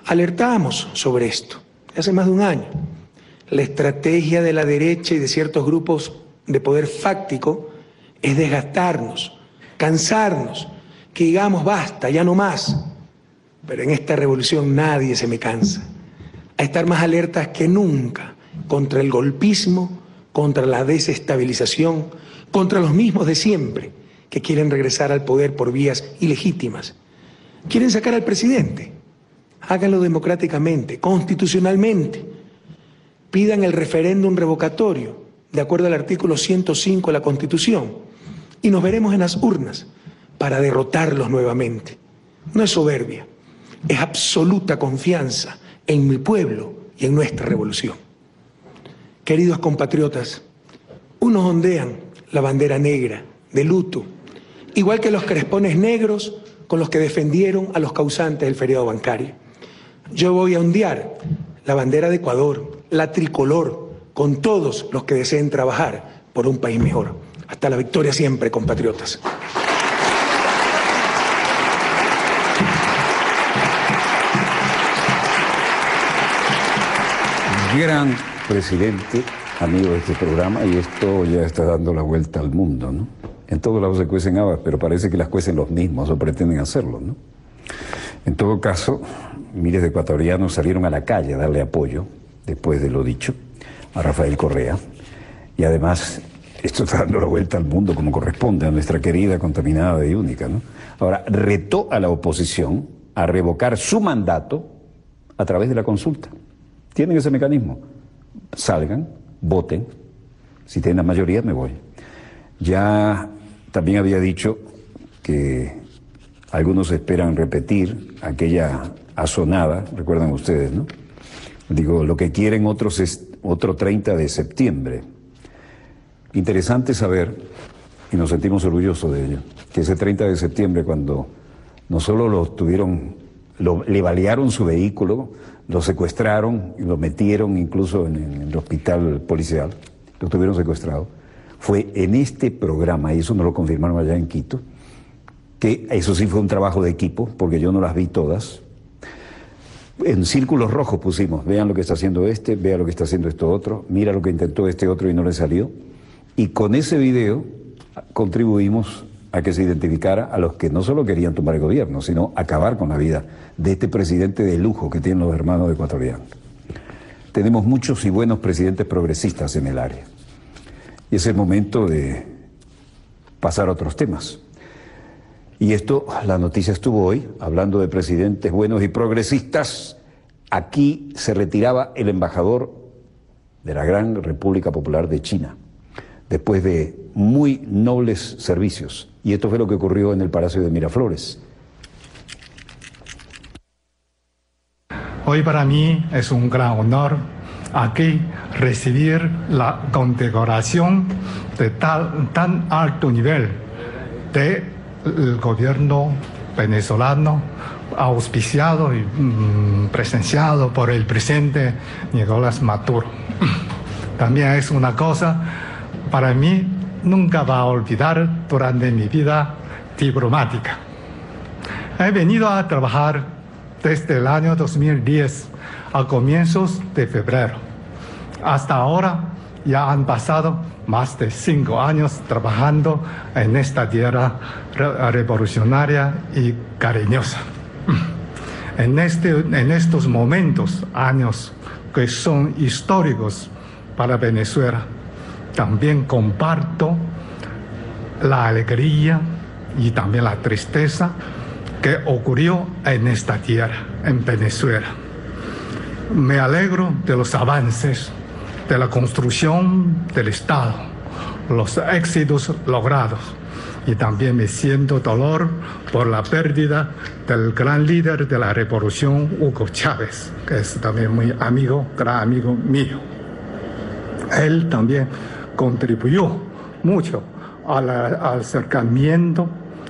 Alertamos sobre esto hace más de un año. La estrategia de la derecha y de ciertos grupos de poder fáctico es desgastarnos, cansarnos, que digamos basta, ya no más. Pero en esta revolución nadie se me cansa. A estar más alertas que nunca contra el golpismo, contra la desestabilización, contra los mismos de siempre que quieren regresar al poder por vías ilegítimas. ¿Quieren sacar al presidente? Háganlo democráticamente, constitucionalmente. Pidan el referéndum revocatorio, de acuerdo al artículo 105 de la Constitución, y nos veremos en las urnas para derrotarlos nuevamente. No es soberbia, es absoluta confianza en mi pueblo y en nuestra revolución. Queridos compatriotas, unos ondean la bandera negra de luto, igual que los crespones negros con los que defendieron a los causantes del feriado bancario. Yo voy a ondear la bandera de Ecuador, la tricolor, con todos los que deseen trabajar por un país mejor. Hasta la victoria siempre, compatriotas. Gran presidente, amigo de este programa, y esto ya está dando la vuelta al mundo, ¿no? En todos lados se cuecen habas, pero parece que las cuecen los mismos o pretenden hacerlo, ¿no? En todo caso, miles de ecuatorianos salieron a la calle a darle apoyo, después de lo dicho, a Rafael Correa. Y además, esto está dando la vuelta al mundo como corresponde a nuestra querida contaminada y única, ¿no? Ahora, retó a la oposición a revocar su mandato a través de la consulta. Tienen ese mecanismo. Salgan, voten. Si tienen la mayoría, me voy. Ya también había dicho que algunos esperan repetir aquella asonada, recuerdan ustedes, ¿no? Digo, lo que quieren otros es otro 30 de septiembre. Interesante saber, y nos sentimos orgullosos de ello, que ese 30 de septiembre, cuando no solo le balearon su vehículo, lo secuestraron y lo metieron incluso en el hospital policial, lo tuvieron secuestrado, fue en este programa, y eso nos lo confirmaron allá en Quito, que eso sí fue un trabajo de equipo, porque yo no las vi todas. En círculos rojos pusimos, vean lo que está haciendo este, vean lo que está haciendo esto otro, mira lo que intentó este otro y no le salió. Y con ese video contribuimos a que se identificara a los que no solo querían tomar el gobierno, sino acabar con la vida de este presidente de lujo que tienen los hermanos ecuatorianos. Tenemos muchos y buenos presidentes progresistas en el área. Y es el momento de pasar a otros temas. Y esto, la noticia estuvo hoy, hablando de presidentes buenos y progresistas. Aquí se retiraba el embajador de la Gran República Popular de China, después de muy nobles servicios. Y esto fue lo que ocurrió en el Palacio de Miraflores. Hoy para mí es un gran honor aquí recibir la condecoración de tan alto nivel del gobierno venezolano, auspiciado y presenciado por el presidente Nicolás Maduro. También es una cosa para mí nunca va a olvidar durante mi vida diplomática. He venido a trabajar desde el año 2010 a comienzos de febrero. Hasta ahora ya han pasado más de 5 años trabajando en esta tierra revolucionaria y cariñosa. En estos momentos, años que son históricos para Venezuela, también comparto la alegría y también la tristeza que ocurrió en esta tierra, en Venezuela. Me alegro de los avances, de la construcción del Estado, los éxitos logrados, y también me siento dolor por la pérdida del gran líder de la revolución, Hugo Chávez, que es también muy amigo, gran amigo mío. Él también contribuyó mucho al acercamiento,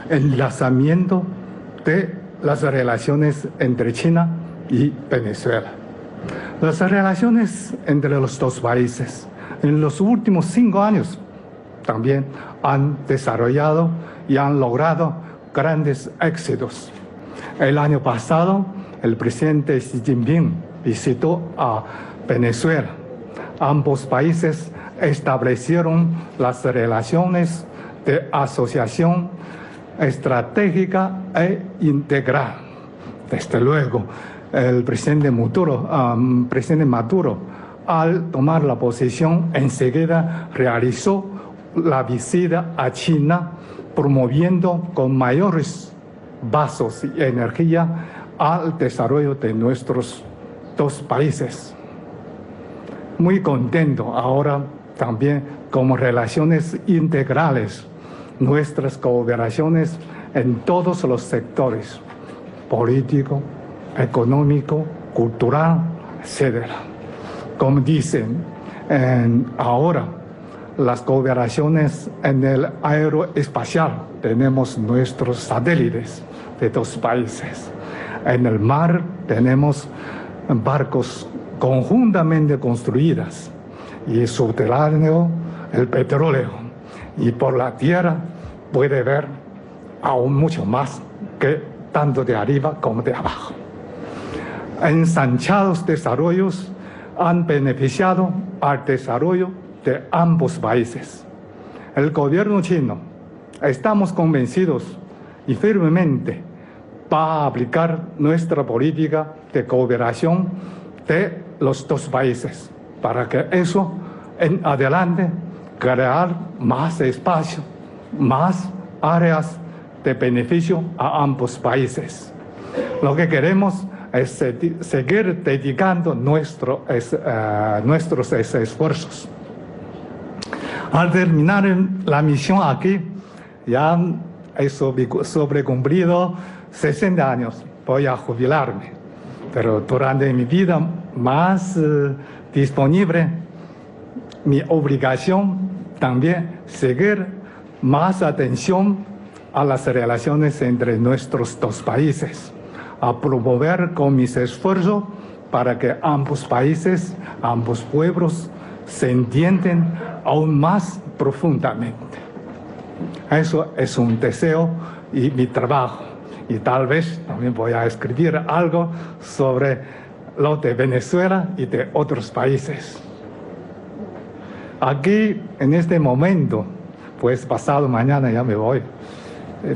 enlazamiento de las relaciones entre China y Venezuela. Las relaciones entre los dos países en los últimos 5 años también han desarrollado y han logrado grandes éxitos. El año pasado, el presidente Xi Jinping visitó a Venezuela. Ambos países establecieron las relaciones de asociación estratégica e integral. Desde luego, el presidente Maduro, al tomar la posición, enseguida realizó la visita a China, promoviendo con mayores vasos y energía al desarrollo de nuestros dos países. Muy contento ahora también como relaciones integrales, nuestras cooperaciones en todos los sectores, político, económico, cultural, etc. Como dicen, ahora las cooperaciones en el aeroespacial, tenemos nuestros satélites de 2 países. En el mar tenemos barcos conjuntamente construidas, y subterráneo el petróleo, y por la tierra puede ver aún mucho más que tanto de arriba como de abajo. Ensanchados desarrollos han beneficiado al desarrollo de ambos países. El gobierno chino estamos convencidos y firmemente va a aplicar nuestra política de cooperación de los dos países, para que eso en adelante crear más espacio, más áreas de beneficio a ambos países. Lo que queremos es seguir dedicando nuestros esfuerzos. Al terminar la misión aquí, ya he sobrecumplido 60 años, voy a jubilarme. Pero durante mi vida más disponible, mi obligación también seguir más atención a las relaciones entre nuestros dos países, a promover con mis esfuerzos para que ambos países, ambos pueblos se entiendan aún más profundamente. Eso es un deseo y mi trabajo. Y tal vez también voy a escribir algo sobre lo de Venezuela y de otros países. Aquí, en este momento, pues pasado mañana ya me voy.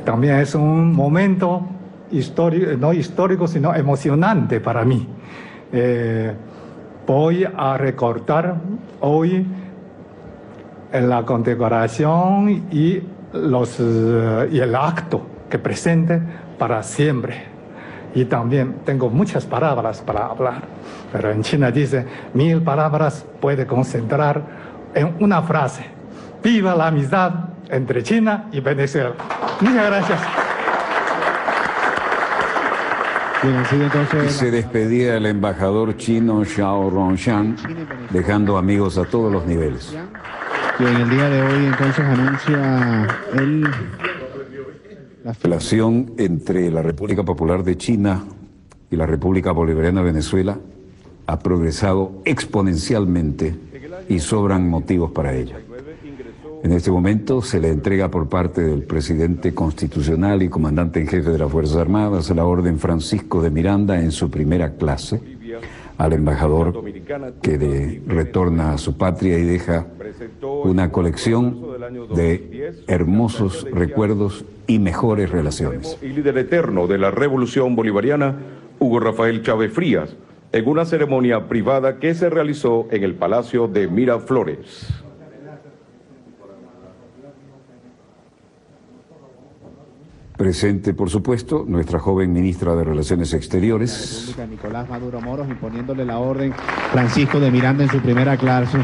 También es un momento histórico, no histórico, sino emocionante para mí. Voy a recordar hoy en la condecoración y el acto que presente para siempre. Y también tengo muchas palabras para hablar, pero en China dice 1000 palabras puede concentrar en una frase: viva la amistad entre China y Venezuela. Muchas gracias. Y se despedía el embajador chino Zhao Rongxian, dejando amigos a todos los niveles. Y en el día de hoy entonces anuncia la relación entre la República Popular de China y la República Bolivariana de Venezuela ha progresado exponencialmente y sobran motivos para ello. En este momento se le entrega por parte del presidente constitucional y comandante en jefe de las Fuerzas Armadas la Orden Francisco de Miranda en su primera clase al embajador que retorna a su patria y deja una colección de hermosos recuerdos y mejores relaciones. Y líder eterno de la Revolución Bolivariana, Hugo Rafael Chávez Frías, en una ceremonia privada que se realizó en el Palacio de Miraflores. Presente, por supuesto, nuestra joven ministra de Relaciones Exteriores. La República, Nicolás Maduro Moros, imponiéndole la orden Francisco de Miranda en su primera clase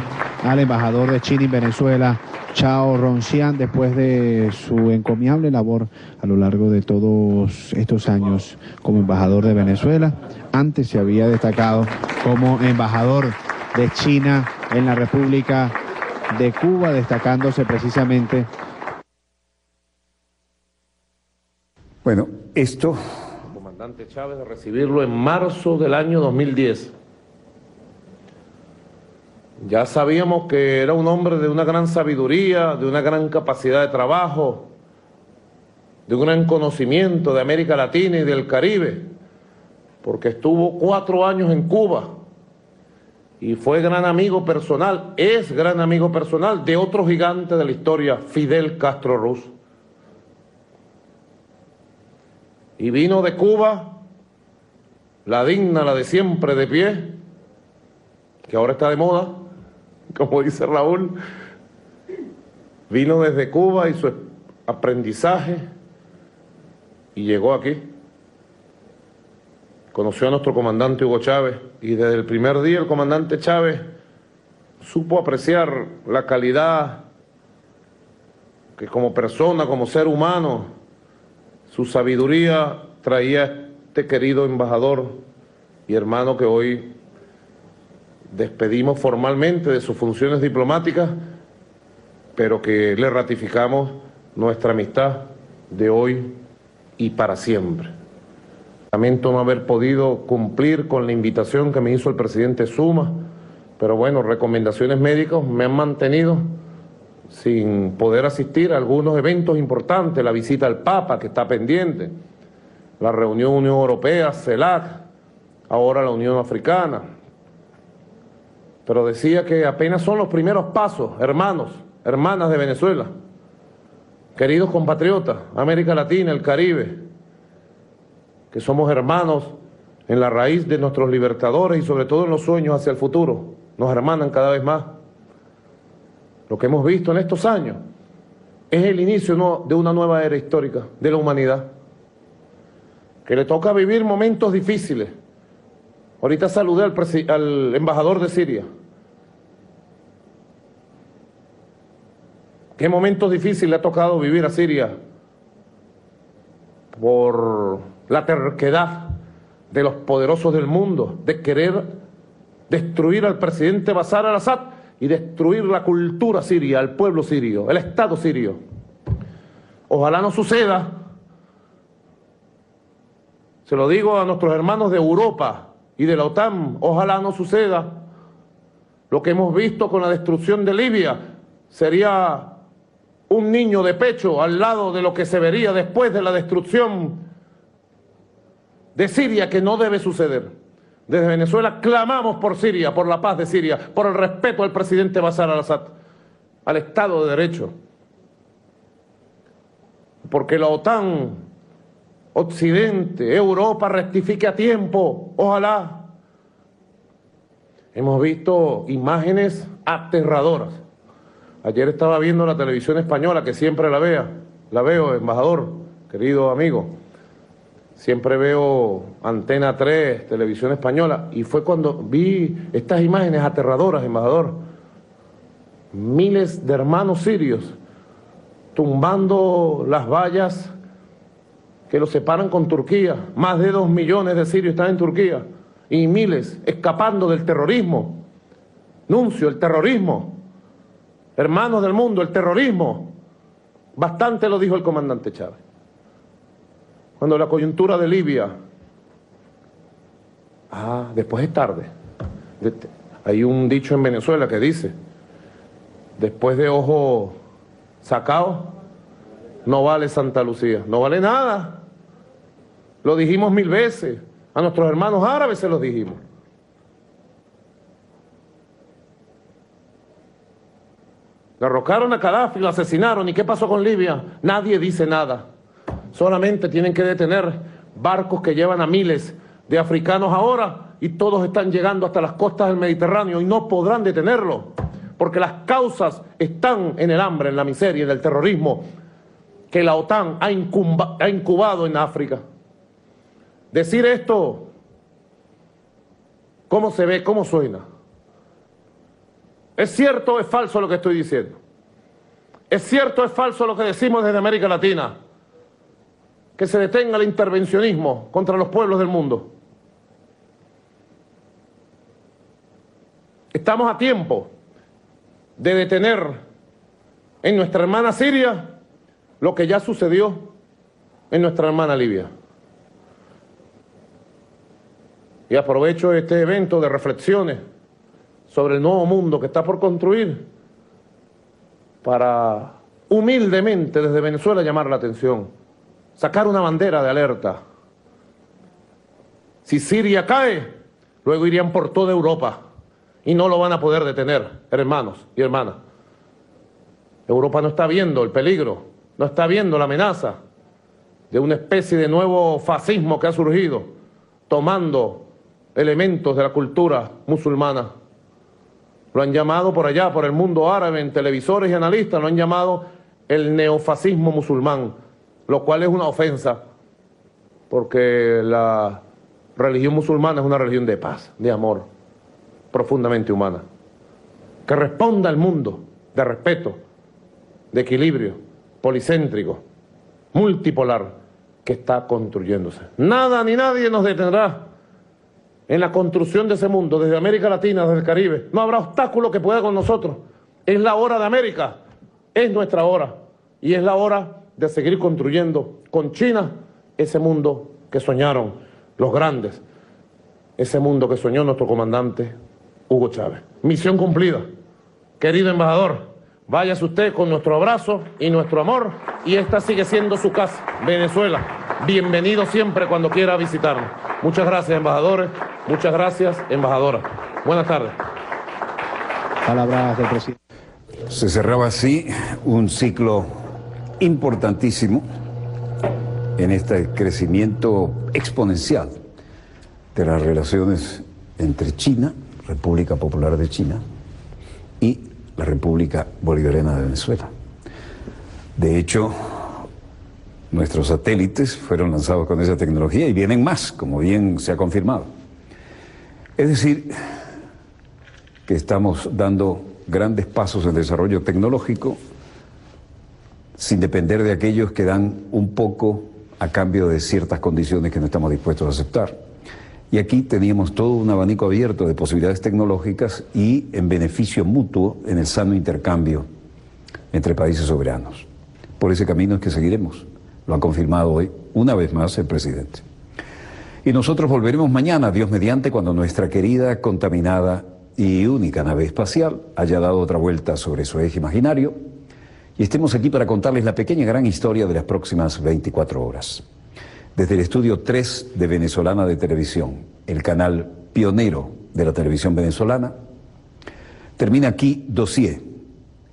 al embajador de China y Venezuela, Zhao Rongxian, después de su encomiable labor a lo largo de todos estos años como embajador de Venezuela. Antes se había destacado como embajador de China en la República de Cuba, destacándose precisamente. Bueno, esto... El comandante Chávez de recibirlo en marzo del año 2010. Ya sabíamos que era un hombre de una gran sabiduría, de una gran capacidad de trabajo, de un gran conocimiento de América Latina y del Caribe, porque estuvo 4 años en Cuba y fue gran amigo personal, es gran amigo personal de otro gigante de la historia, Fidel Castro Ruz. Y vino de Cuba, la digna, la de siempre de pie, que ahora está de moda, como dice Raúl. Vino desde Cuba y su aprendizaje y llegó aquí. Conoció a nuestro comandante Hugo Chávez y desde el primer día el comandante Chávez supo apreciar la calidad que como persona, como ser humano, su sabiduría traía este querido embajador y hermano que hoy despedimos formalmente de sus funciones diplomáticas, pero que le ratificamos nuestra amistad de hoy y para siempre. Lamento no haber podido cumplir con la invitación que me hizo el presidente Zuma, pero bueno, recomendaciones médicas me han mantenido sin poder asistir a algunos eventos importantes, la visita al Papa que está pendiente, la reunión Unión Europea, CELAC, ahora la Unión Africana. Pero decía que apenas son los primeros pasos, hermanos, hermanas de Venezuela, queridos compatriotas, América Latina, el Caribe. que somos hermanos en la raíz de nuestros libertadores y sobre todo en los sueños hacia el futuro. Nos hermanan cada vez más. Lo que hemos visto en estos años es el inicio de una nueva era histórica de la humanidad, que le toca vivir momentos difíciles. Ahorita saludé al embajador de Siria. ¿Qué momentos difíciles le ha tocado vivir a Siria por la terquedad de los poderosos del mundo de querer destruir al presidente Bashar al-Assad y destruir la cultura siria, el pueblo sirio, el Estado sirio? Ojalá no suceda. Se lo digo a nuestros hermanos de Europa y de la OTAN, ojalá no suceda. Lo que hemos visto con la destrucción de Libia sería un niño de pecho al lado de lo que se vería después de la destrucción de Siria, que no debe suceder. Desde Venezuela clamamos por Siria, por la paz de Siria, por el respeto al presidente Bashar al-Assad, al Estado de Derecho. Porque la OTAN, Occidente, Europa rectifique a tiempo, ojalá. Hemos visto imágenes aterradoras. Ayer estaba viendo la televisión española, que siempre la veo, embajador, querido amigo. Siempre veo Antena 3, televisión española, y fue cuando vi estas imágenes aterradoras, embajador. Miles de hermanos sirios tumbando las vallas que los separan con Turquía. Más de 2 millones de sirios están en Turquía, y miles escapando del terrorismo. Nuncio, el terrorismo. Hermanos del mundo, el terrorismo. Bastante lo dijo el comandante Chávez. Cuando la coyuntura de Libia, después es tarde. Hay un dicho en Venezuela que dice, después de ojo sacado, no vale Santa Lucía, no vale nada. Lo dijimos 1000 veces, a nuestros hermanos árabes se los dijimos. Derrocaron a Gaddafi, lo asesinaron. ¿Y qué pasó con Libia? Nadie dice nada. Solamente tienen que detener barcos que llevan a miles de africanos ahora, y todos están llegando hasta las costas del Mediterráneo y no podrán detenerlo, porque las causas están en el hambre, en la miseria, en el terrorismo que la OTAN ha incubado en África. Decir esto, ¿cómo se ve? ¿Cómo suena? ¿Es cierto o es falso lo que estoy diciendo? ¿Es cierto o es falso lo que decimos desde América Latina? Que se detenga el intervencionismo contra los pueblos del mundo. Estamos a tiempo de detener en nuestra hermana Siria lo que ya sucedió en nuestra hermana Libia. Y aprovecho este evento de reflexiones sobre el nuevo mundo que está por construir para humildemente desde Venezuela llamar la atención, sacar una bandera de alerta. Si Siria cae, luego irían por toda Europa y no lo van a poder detener, hermanos y hermanas. Europa no está viendo el peligro, no está viendo la amenaza de una especie de nuevo fascismo que ha surgido, tomando elementos de la cultura musulmana. Lo han llamado por allá, por el mundo árabe, en televisores y analistas, lo han llamado el neofascismo musulmán, lo cual es una ofensa, porque la religión musulmana es una religión de paz, de amor, profundamente humana, que responda al mundo de respeto, de equilibrio, policéntrico, multipolar, que está construyéndose. Nada ni nadie nos detendrá en la construcción de ese mundo, desde América Latina, desde el Caribe. No habrá obstáculo que pueda con nosotros. Es la hora de América, es nuestra hora, y es la hora de seguir construyendo con China ese mundo que soñaron los grandes, ese mundo que soñó nuestro comandante Hugo Chávez. Misión cumplida. Querido embajador, váyase usted con nuestro abrazo y nuestro amor, y esta sigue siendo su casa, Venezuela. Bienvenido siempre cuando quiera visitarnos. Muchas gracias, embajadores. Muchas gracias, embajadora. Buenas tardes. Palabras del presidente. Se cerraba así un ciclo importantísimo en este crecimiento exponencial de las relaciones entre China, República Popular de China, y la República Bolivariana de Venezuela. De hecho, nuestros satélites fueron lanzados con esa tecnología y vienen más, como bien se ha confirmado. Es decir, que estamos dando grandes pasos en desarrollo tecnológico sin depender de aquellos que dan un poco a cambio de ciertas condiciones que no estamos dispuestos a aceptar. Y aquí teníamos todo un abanico abierto de posibilidades tecnológicas y en beneficio mutuo en el sano intercambio entre países soberanos. Por ese camino es que seguiremos. Lo ha confirmado hoy, una vez más, el presidente. Y nosotros volveremos mañana, Dios mediante, cuando nuestra querida, contaminada y única nave espacial haya dado otra vuelta sobre su eje imaginario y estemos aquí para contarles la pequeña gran historia de las próximas 24 horas. Desde el estudio 3 de Venezolana de Televisión, el canal pionero de la televisión venezolana, termina aquí Dossier,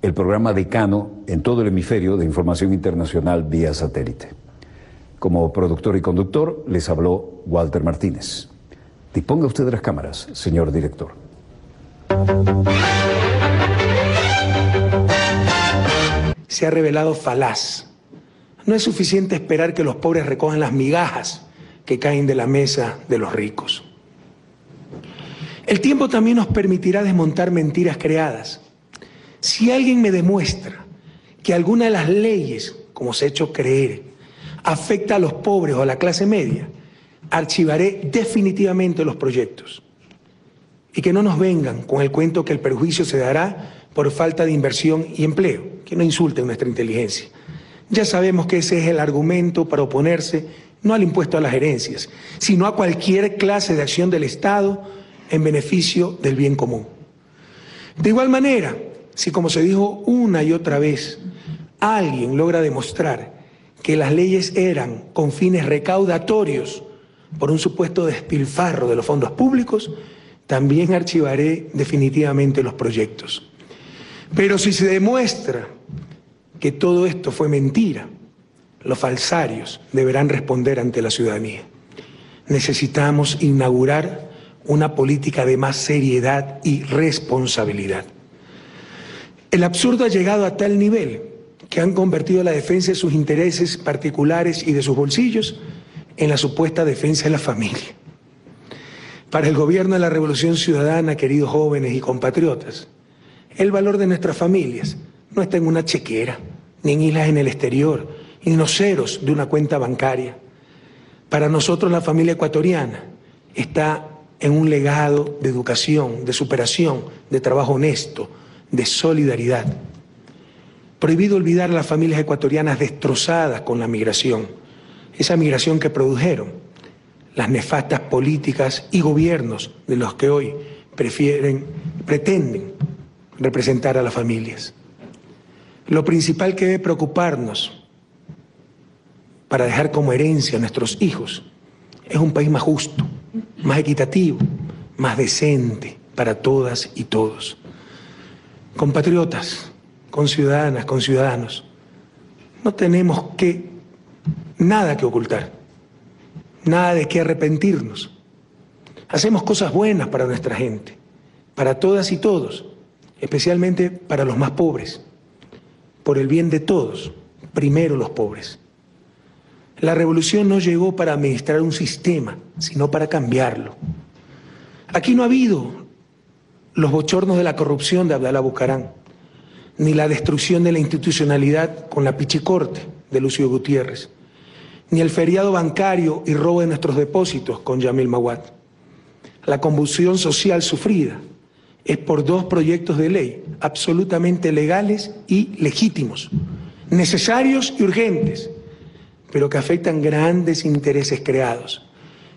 el programa decano en todo el hemisferio de información internacional vía satélite. Como productor y conductor les habló Walter Martínez. Disponga usted de las cámaras, señor director. Se ha revelado falaz. No es suficiente esperar que los pobres recojan las migajas que caen de la mesa de los ricos. El tiempo también nos permitirá desmontar mentiras creadas. Si alguien me demuestra que alguna de las leyes, como se ha hecho creer, afecta a los pobres o a la clase media, archivaré definitivamente los proyectos. Y que no nos vengan con el cuento que el perjuicio se dará por falta de inversión y empleo, que no insulten nuestra inteligencia. Ya sabemos que ese es el argumento para oponerse no al impuesto a las herencias, sino a cualquier clase de acción del Estado en beneficio del bien común. De igual manera, si como se dijo una y otra vez, alguien logra demostrar que las leyes eran con fines recaudatorios por un supuesto despilfarro de los fondos públicos, también archivaré definitivamente los proyectos. Pero si se demuestra que todo esto fue mentira, los falsarios deberán responder ante la ciudadanía. Necesitamos inaugurar una política de más seriedad y responsabilidad. El absurdo ha llegado a tal nivel que han convertido la defensa de sus intereses particulares y de sus bolsillos en la supuesta defensa de la familia. Para el gobierno de la Revolución Ciudadana, queridos jóvenes y compatriotas, el valor de nuestras familias no está en una chequera, ni en islas en el exterior, ni en los ceros de una cuenta bancaria. Para nosotros la familia ecuatoriana está en un legado de educación, de superación, de trabajo honesto, de solidaridad. Prohibido olvidar a las familias ecuatorianas destrozadas con la migración, esa migración que produjeron las nefastas políticas y gobiernos de los que hoy pretenden representar a las familias. Lo principal que debe preocuparnos para dejar como herencia a nuestros hijos es un país más justo, más equitativo, más decente para todas y todos. Compatriotas, conciudadanas, conciudadanos, no tenemos nada que ocultar, nada de qué arrepentirnos. Hacemos cosas buenas para nuestra gente, para todas y todos, especialmente para los más pobres, por el bien de todos, primero los pobres. La revolución no llegó para administrar un sistema, sino para cambiarlo. Aquí no ha habido los bochornos de la corrupción de Abdalá Bucaram, ni la destrucción de la institucionalidad con la pichicorte de Lucio Gutiérrez, ni el feriado bancario y robo de nuestros depósitos con Yamil Mawad. La convulsión social sufrida es por 2 proyectos de ley absolutamente legales y legítimos, necesarios y urgentes, pero que afectan grandes intereses creados,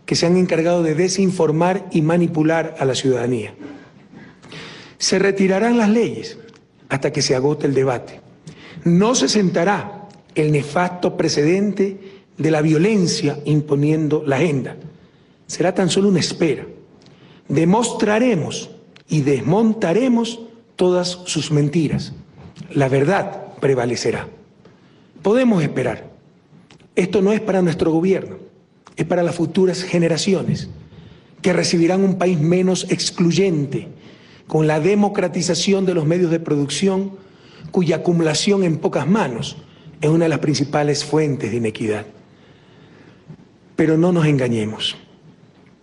que se han encargado de desinformar y manipular a la ciudadanía. Se retirarán las leyes hasta que se agote el debate. No se sentará el nefasto precedente de la violencia imponiendo la agenda. Será tan solo una espera. Demostraremos y desmontaremos todas sus mentiras. La verdad prevalecerá. Podemos esperar. Esto no es para nuestro gobierno, es para las futuras generaciones, que recibirán un país menos excluyente, con la democratización de los medios de producción, cuya acumulación en pocas manos es una de las principales fuentes de inequidad. Pero no nos engañemos.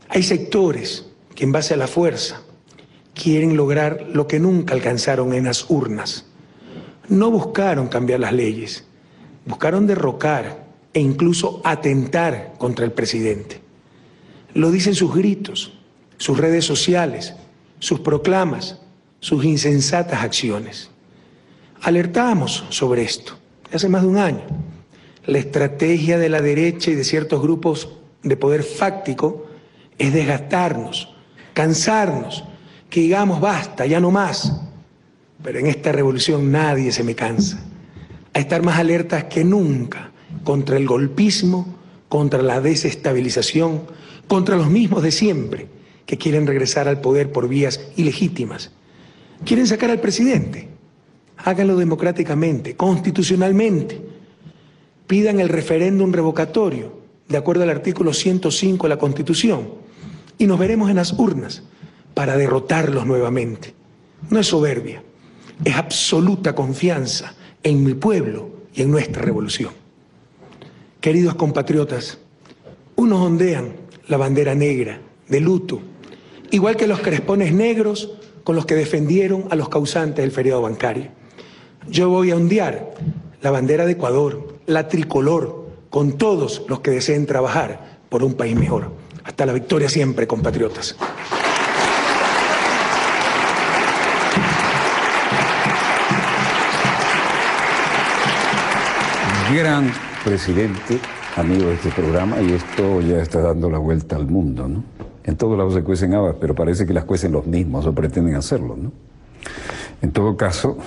Hay sectores que en base a la fuerza quieren lograr lo que nunca alcanzaron en las urnas. No buscaron cambiar las leyes, buscaron derrocar e incluso atentar contra el presidente. Lo dicen sus gritos, sus redes sociales, sus proclamas, sus insensatas acciones. Alertamos sobre esto hace más de un año. La estrategia de la derecha y de ciertos grupos de poder fáctico es desgastarnos, cansarnos, que digamos basta, ya no más. Pero en esta revolución nadie se me cansa. A estar más alertas que nunca contra el golpismo, contra la desestabilización, contra los mismos de siempre que quieren regresar al poder por vías ilegítimas. ¿Quieren sacar al presidente? Háganlo democráticamente, constitucionalmente. Pidan el referéndum revocatorio, de acuerdo al artículo 105 de la Constitución, y nos veremos en las urnas para derrotarlos nuevamente. No es soberbia, es absoluta confianza en mi pueblo y en nuestra revolución. Queridos compatriotas, unos ondean la bandera negra de luto, igual que los crespones negros con los que defendieron a los causantes del feriado bancario. Yo voy a ondear la bandera de Ecuador, la tricolor, con todos los que deseen trabajar por un país mejor. Hasta la victoria siempre, compatriotas. Gran presidente, amigo de este programa, y esto ya está dando la vuelta al mundo, ¿no? En todos lados se cuecen habas, pero parece que las cuecen los mismos o pretenden hacerlo, ¿no? En todo caso,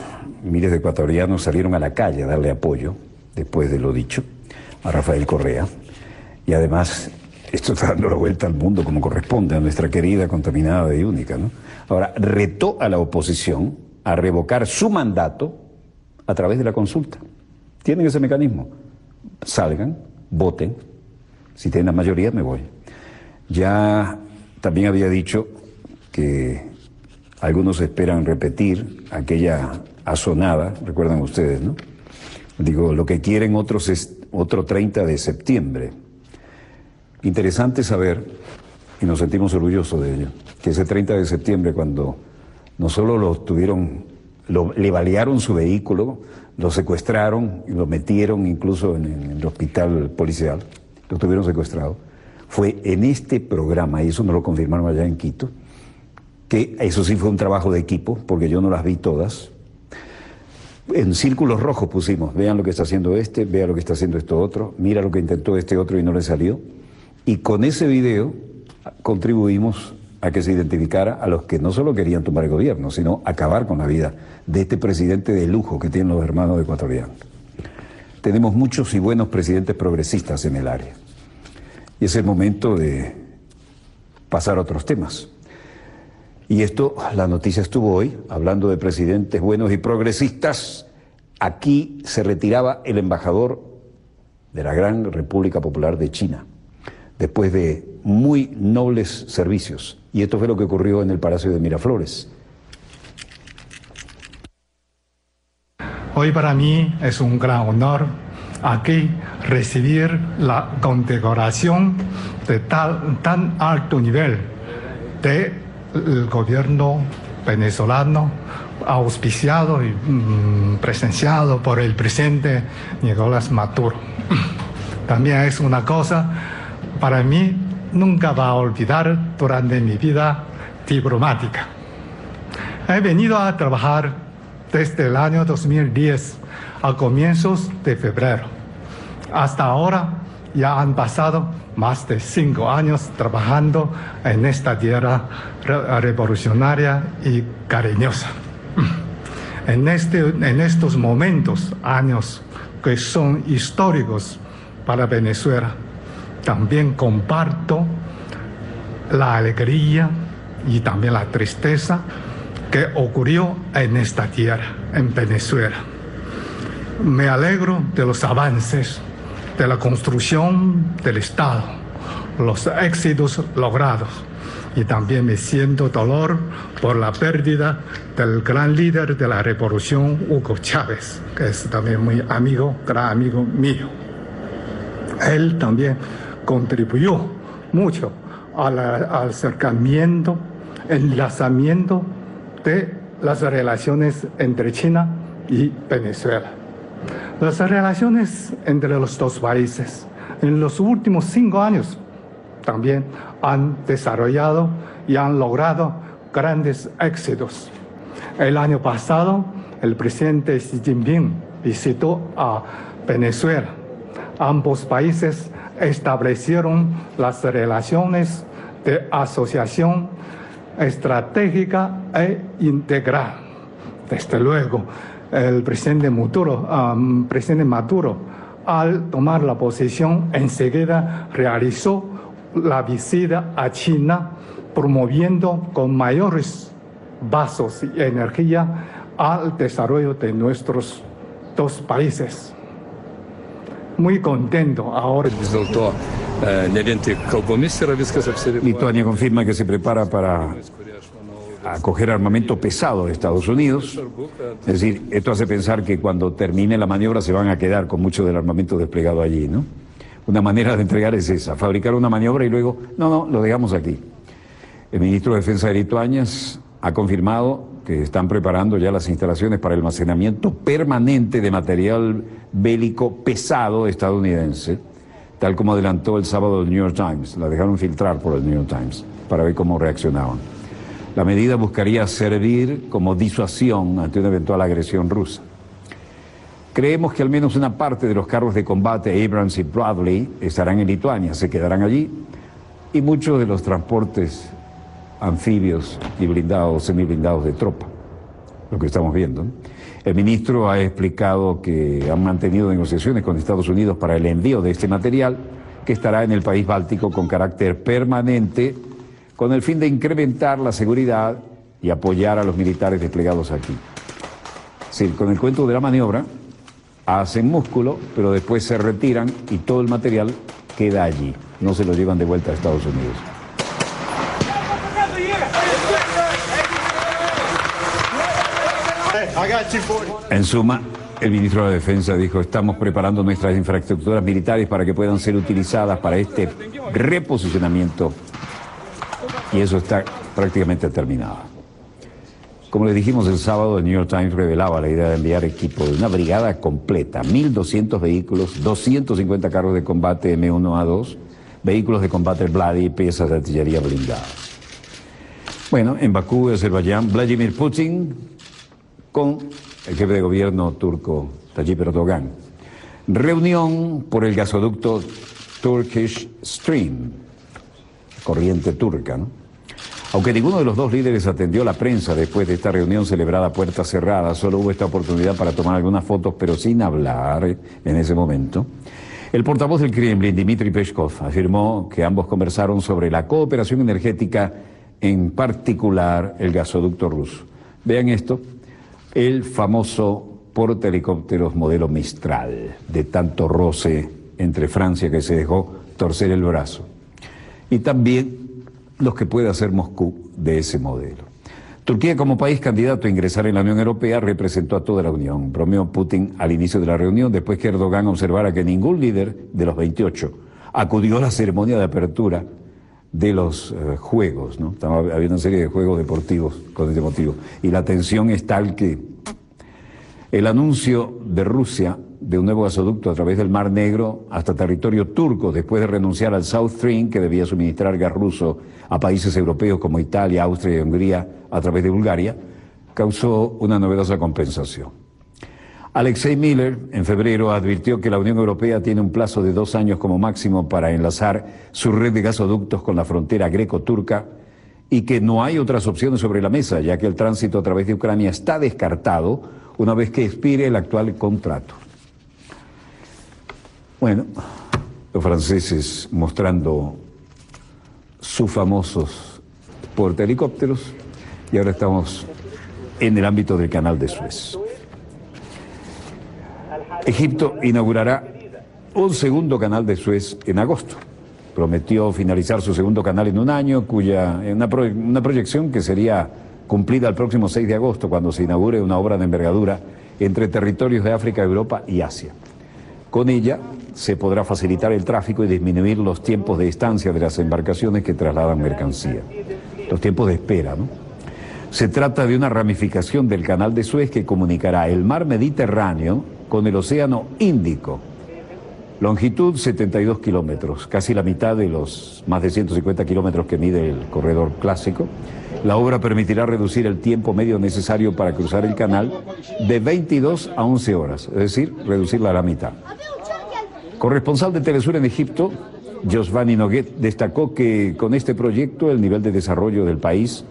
miles de ecuatorianos salieron a la calle a darle apoyo, después de lo dicho, a Rafael Correa, y además esto está dando la vuelta al mundo como corresponde a nuestra querida, contaminada y única, ¿no? Ahora, retó a la oposición a revocar su mandato a través de la consulta. Tienen ese mecanismo. Salgan, voten. Si tienen la mayoría, me voy. Ya también había dicho que algunos esperan repetir aquella asonada, recuerdan ustedes, ¿no? Digo, lo que quieren otros es otro 30 de septiembre. Interesante saber, y nos sentimos orgullosos de ello, que ese 30 de septiembre, cuando no solo le balearon su vehículo, lo secuestraron y lo metieron incluso en el hospital policial, lo tuvieron secuestrado, fue en este programa, y eso nos lo confirmaron allá en Quito, que eso sí fue un trabajo de equipo, porque yo no las vi todas. En círculos rojos pusimos, vean lo que está haciendo este, vean lo que está haciendo esto otro, mira lo que intentó este otro y no le salió. Y con ese video contribuimos a que se identificara a los que no solo querían tomar el gobierno, sino acabar con la vida de este presidente de lujo que tienen los hermanos ecuatorianos. Tenemos muchos y buenos presidentes progresistas en el área. Y es el momento de pasar a otros temas. Y esto, la noticia estuvo hoy, hablando de presidentes buenos y progresistas. Aquí se retiraba el embajador de la Gran República Popular de China, después de muy nobles servicios. Y esto fue lo que ocurrió en el Palacio de Miraflores. Hoy para mí es un gran honor aquí recibir la condecoración de tan alto nivel del gobierno venezolano, auspiciado y presenciado por el presidente Nicolás Maduro. También es una cosa para mí nunca va a olvidar durante mi vida diplomática. He venido a trabajar desde el año 2010 a comienzos de febrero. Hasta ahora ya han pasado más de 5 años trabajando en esta tierra revolucionaria y cariñosa. En estos momentos, años que son históricos para Venezuela, también comparto la alegría y también la tristeza que ocurrió en esta tierra, en Venezuela. Me alegro de los avances de la construcción del Estado, los éxitos logrados. Y también me siento dolor por la pérdida del gran líder de la revolución, Hugo Chávez, que es también muy amigo, gran amigo mío. Él también contribuyó mucho al acercamiento, enlazamiento de las relaciones entre China y Venezuela. Las relaciones entre los dos países en los últimos 5 años también han desarrollado y han logrado grandes éxitos. El año pasado, el presidente Xi Jinping visitó a Venezuela. Ambos países establecieron las relaciones de asociación estratégica e integral. Desde luego, el presidente Maduro, al tomar la posición, enseguida realizó la visita a China, promoviendo con mayores vasos y energía al desarrollo de nuestros dos países. Muy contento ahora. Lituania confirma que se prepara para acoger armamento pesado de Estados Unidos. Es decir, esto hace pensar que cuando termine la maniobra se van a quedar con mucho del armamento desplegado allí, ¿no? Una manera de entregar es esa, fabricar una maniobra y luego, no, lo dejamos aquí. El ministro de Defensa de Lituania ha confirmado que están preparando ya las instalaciones para el almacenamiento permanente de material bélico pesado estadounidense, tal como adelantó el sábado el New York Times. La dejaron filtrar por el New York Times para ver cómo reaccionaban. La medida buscaría servir como disuasión ante una eventual agresión rusa. Creemos que al menos una parte de los carros de combate Abrams y Bradley estarán en Lituania, se quedarán allí, y muchos de los transportes anfibios y blindados, semiblindados de tropa, lo que estamos viendo, ¿no? El ministro ha explicado que han mantenido negociaciones con Estados Unidos para el envío de este material, que estará en el país báltico con carácter permanente, con el fin de incrementar la seguridad y apoyar a los militares desplegados aquí. Sí, con el cuento de la maniobra, hacen músculo, pero después se retiran y todo el material queda allí. No se lo llevan de vuelta a Estados Unidos. En suma, el ministro de Defensa dijo: estamos preparando nuestras infraestructuras militares para que puedan ser utilizadas para este reposicionamiento, y eso está prácticamente terminado. Como les dijimos el sábado, el New York Times revelaba la idea de enviar equipo de una brigada completa, 1.200 vehículos, 250 carros de combate M1A2, vehículos de combate Bladdy y piezas de artillería blindada. Bueno, en Bakú, Azerbaiyán, Vladimir Putin con el jefe de gobierno turco, Tayyip Erdogan. Reunión por el gasoducto Turkish Stream, corriente turca, ¿no? Aunque ninguno de los dos líderes atendió a la prensa después de esta reunión celebrada a puertas cerradas, solo hubo esta oportunidad para tomar algunas fotos, pero sin hablar en ese momento. El portavoz del Kremlin, Dmitry Peskov, afirmó que ambos conversaron sobre la cooperación energética, en particular el gasoducto ruso. Vean esto, el famoso portahelicópteros modelo Mistral, de tanto roce entre Francia que se dejó torcer el brazo, y también los que puede hacer Moscú de ese modelo. Turquía, como país candidato a ingresar en la Unión Europea, representó a toda la Unión. Bromeó Putin al inicio de la reunión, después que Erdogan observara que ningún líder de los 28 acudió a la ceremonia de apertura de los juegos, ¿no? Había una serie de juegos deportivos con este motivo. Y la tensión es tal que el anuncio de Rusia de un nuevo gasoducto a través del Mar Negro hasta territorio turco, después de renunciar al South Stream, que debía suministrar gas ruso a países europeos como Italia, Austria y Hungría a través de Bulgaria, causó una novedosa compensación. Alexei Miller, en febrero, advirtió que la Unión Europea tiene un plazo de 2 años como máximo para enlazar su red de gasoductos con la frontera greco-turca y que no hay otras opciones sobre la mesa, ya que el tránsito a través de Ucrania está descartado una vez que expire el actual contrato. Bueno, los franceses mostrando sus famosos portahelicópteros, y ahora estamos en el ámbito del Canal de Suez. Egipto inaugurará un segundo canal de Suez en agosto. Prometió finalizar su segundo canal en un año, una proyección que sería cumplida el próximo 6 de agosto, cuando se inaugure una obra de envergadura entre territorios de África, Europa y Asia. Con ella se podrá facilitar el tráfico y disminuir los tiempos de estancia de las embarcaciones que trasladan mercancía. Los tiempos de espera, ¿no? Se trata de una ramificación del canal de Suez que comunicará el mar Mediterráneo con el océano Índico. Longitud 72 kilómetros, casi la mitad de los más de 150 kilómetros que mide el corredor clásico. La obra permitirá reducir el tiempo medio necesario para cruzar el canal de 22 a 11 horas, es decir, reducirla a la mitad. Corresponsal de Telesur en Egipto, Josvani Noguet, destacó que con este proyecto el nivel de desarrollo del país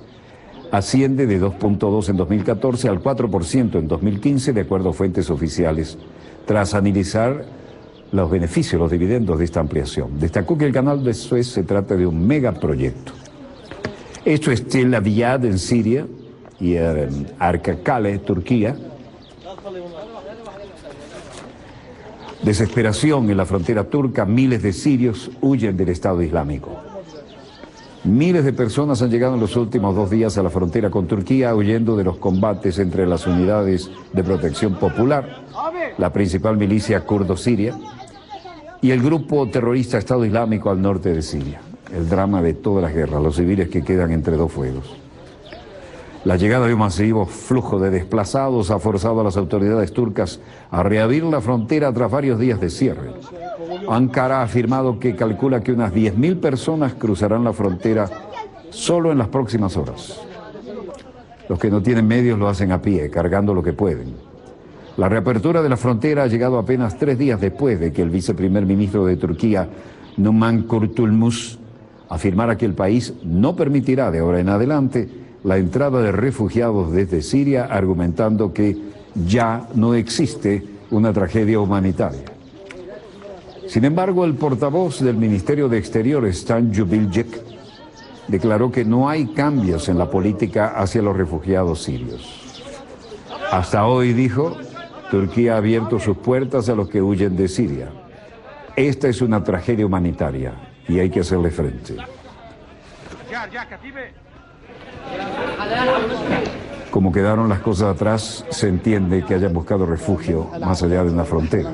asciende de 2.2 en 2014 al 4% en 2015, de acuerdo a fuentes oficiales, tras analizar los beneficios, los dividendos de esta ampliación. Destacó que el canal de Suez se trata de un megaproyecto. Esto es Tel Aviv en Siria y Arcacale, Turquía. Desesperación en la frontera turca, miles de sirios huyen del Estado Islámico. Miles de personas han llegado en los últimos 2 días a la frontera con Turquía huyendo de los combates entre las unidades de protección popular, la principal milicia kurdo-siria, y el grupo terrorista Estado Islámico al norte de Siria. El drama de todas las guerras, los civiles que quedan entre dos fuegos. La llegada de un masivo flujo de desplazados ha forzado a las autoridades turcas a reabrir la frontera tras varios días de cierre. Ankara ha afirmado que calcula que unas 10.000 personas cruzarán la frontera solo en las próximas horas. Los que no tienen medios lo hacen a pie, cargando lo que pueden. La reapertura de la frontera ha llegado apenas 3 días después de que el viceprimer ministro de Turquía, Numan Kurtulmus, afirmara que el país no permitirá de ahora en adelante la entrada de refugiados desde Siria, argumentando que ya no existe una tragedia humanitaria. Sin embargo, el portavoz del Ministerio de Exteriores, Stan Jubiljek, declaró que no hay cambios en la política hacia los refugiados sirios. Hasta hoy, dijo, Turquía ha abierto sus puertas a los que huyen de Siria. Esta es una tragedia humanitaria y hay que hacerle frente. Como quedaron las cosas atrás, se entiende que hayan buscado refugio más allá de una frontera.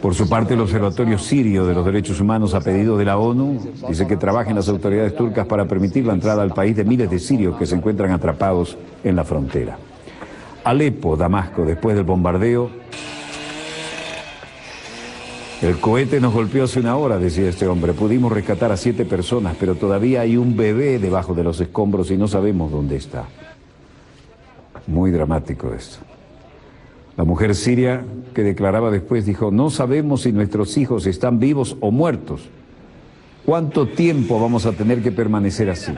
Por su parte, el Observatorio Sirio de los Derechos Humanos, a pedido de la ONU, dice que trabajan las autoridades turcas para permitir la entrada al país de miles de sirios que se encuentran atrapados en la frontera. Alepo, Damasco, después del bombardeo. El cohete nos golpeó hace 1 hora, decía este hombre. Pudimos rescatar a 7 personas, pero todavía hay un bebé debajo de los escombros y no sabemos dónde está. Muy dramático esto. La mujer siria que declaraba después dijo, no sabemos si nuestros hijos están vivos o muertos. ¿Cuánto tiempo vamos a tener que permanecer así?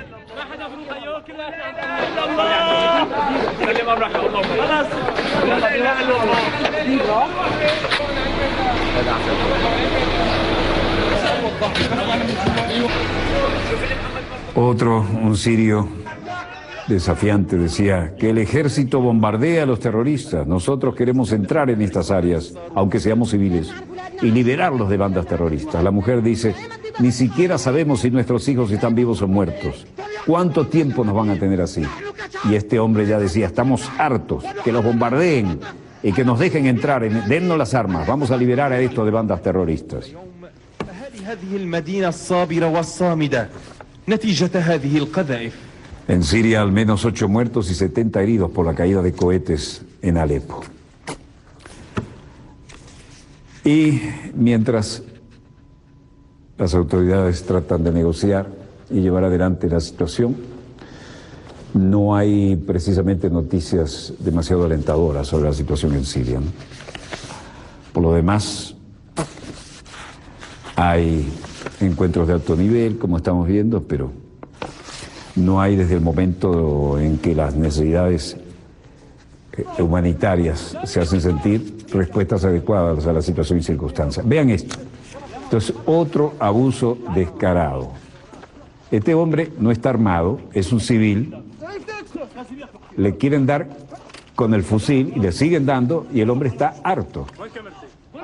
Otro, un sirio desafiante, decía que el ejército bombardea a los terroristas. Nosotros queremos entrar en estas áreas, aunque seamos civiles, y liberarlos de bandas terroristas. La mujer dice, ni siquiera sabemos si nuestros hijos están vivos o muertos. ¿Cuánto tiempo nos van a tener así? Y este hombre ya decía, estamos hartos, que los bombardeen y que nos dejen entrar, dennos las armas, vamos a liberar a estos de bandas terroristas. En Siria, al menos 8 muertos y 70 heridos por la caída de cohetes en Alepo. Y mientras las autoridades tratan de negociar y llevar adelante la situación, no hay precisamente noticias demasiado alentadoras sobre la situación en Siria, ¿no? Por lo demás, hay encuentros de alto nivel, como estamos viendo, pero no hay desde el momento en que las necesidades humanitarias se hacen sentir respuestas adecuadas a la situación y circunstancias. Vean esto. Entonces, otro abuso descarado. Este hombre no está armado, es un civil. Le quieren dar con el fusil y le siguen dando y el hombre está harto.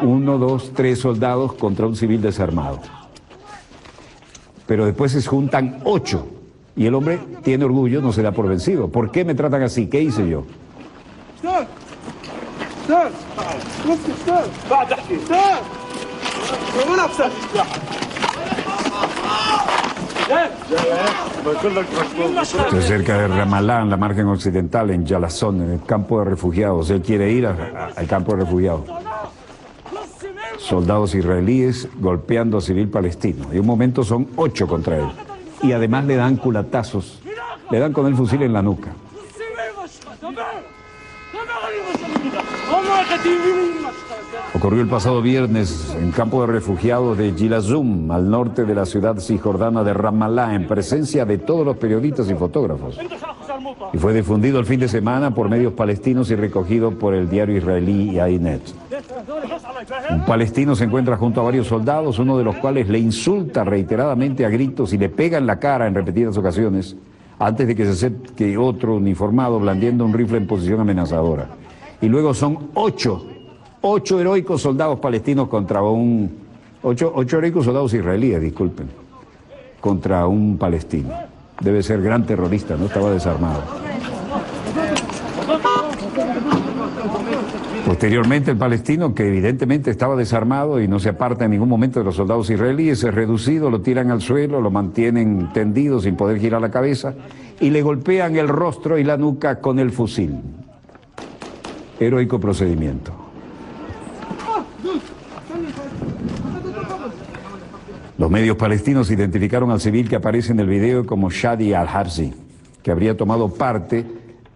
1, 2, 3 soldados contra un civil desarmado. Pero después se juntan 8 y el hombre tiene orgullo, no se da por vencido. ¿Por qué me tratan así? ¿Qué hice yo? Cerca de Ramallah, en la margen occidental, en Yalazón, en el campo de refugiados. Él quiere ir al campo de refugiados. Soldados israelíes golpeando a civil palestino. Y un momento son 8 contra él. Y además le dan culatazos. Le dan con el fusil en la nuca. Ocurrió el pasado viernes en campo de refugiados de Gilazum, al norte de la ciudad cisjordana de Ramallah, en presencia de todos los periodistas y fotógrafos. Y fue difundido el fin de semana por medios palestinos y recogido por el diario israelí Ynet. Un palestino se encuentra junto a varios soldados, uno de los cuales le insulta reiteradamente a gritos y le pega en la cara en repetidas ocasiones, antes de que se acerque otro uniformado blandiendo un rifle en posición amenazadora. Y luego son 8 heroicos soldados palestinos contra ocho heroicos soldados israelíes, disculpen, contra un palestino. Debe ser gran terrorista, no estaba desarmado. Posteriormente el palestino, que evidentemente estaba desarmado y no se aparta en ningún momento de los soldados israelíes, es reducido, lo tiran al suelo, lo mantienen tendido sin poder girar la cabeza y le golpean el rostro y la nuca con el fusil. Heroico procedimiento. Los medios palestinos identificaron al civil que aparece en el video como Shadi al-Habsi, que habría tomado parte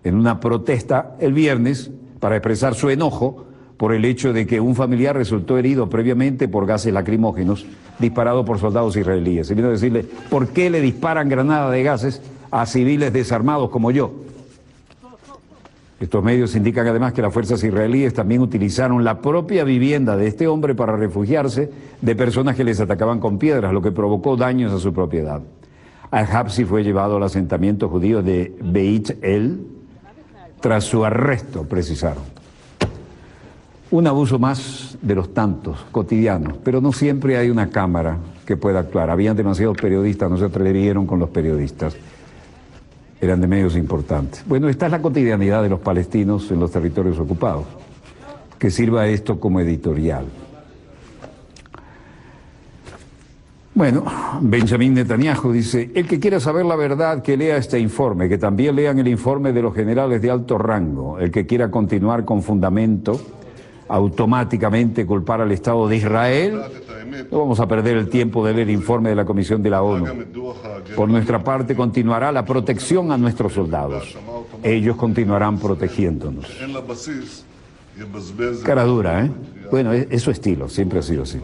en una protesta el viernes para expresar su enojo por el hecho de que un familiar resultó herido previamente por gases lacrimógenos disparados por soldados israelíes. Y vino a decirle, ¿por qué le disparan granadas de gases a civiles desarmados como yo? Estos medios indican además que las fuerzas israelíes también utilizaron la propia vivienda de este hombre para refugiarse de personas que les atacaban con piedras, lo que provocó daños a su propiedad. Al-Habsi fue llevado al asentamiento judío de Beit El tras su arresto, precisaron. Un abuso más de los tantos cotidianos, pero no siempre hay una cámara que pueda actuar. Habían demasiados periodistas, no se atrevieron con los periodistas. Eran de medios importantes. Bueno, esta es la cotidianidad de los palestinos en los territorios ocupados. Que sirva esto como editorial. Bueno, Benjamín Netanyahu dice, el que quiera saber la verdad, que lea este informe, que también lean el informe de los generales de alto rango. El que quiera continuar con fundamento, automáticamente culpar al Estado de Israel, no vamos a perder el tiempo de leer el informe de la Comisión de la ONU. Por nuestra parte continuará la protección a nuestros soldados. Ellos continuarán protegiéndonos. Cara dura, ¿eh? Bueno, es su estilo, siempre ha sido así.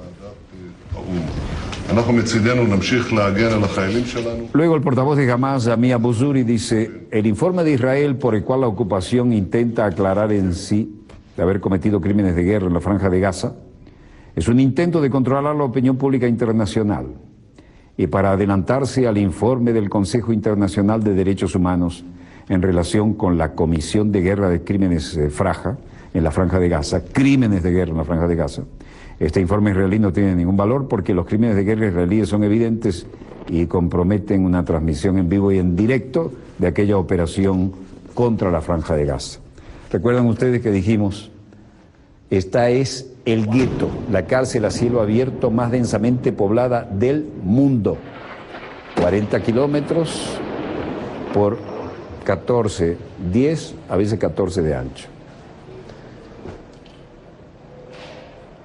Luego el portavoz de Hamas, Ami Abu Zuri, dice, el informe de Israel por el cual la ocupación intenta aclarar en sí de haber cometido crímenes de guerra en la Franja de Gaza, es un intento de controlar la opinión pública internacional y para adelantarse al informe del Consejo Internacional de Derechos Humanos en relación con la Comisión de Guerra de Crímenes Fraja en la Franja de Gaza, crímenes de guerra en la Franja de Gaza. Este informe israelí no tiene ningún valor porque los crímenes de guerra israelíes son evidentes y comprometen una transmisión en vivo y en directo de aquella operación contra la Franja de Gaza. ¿Recuerdan ustedes que dijimos, esta es el gueto, la cárcel a cielo abierto más densamente poblada del mundo? 40 kilómetros por 14, 10, a veces 14 de ancho.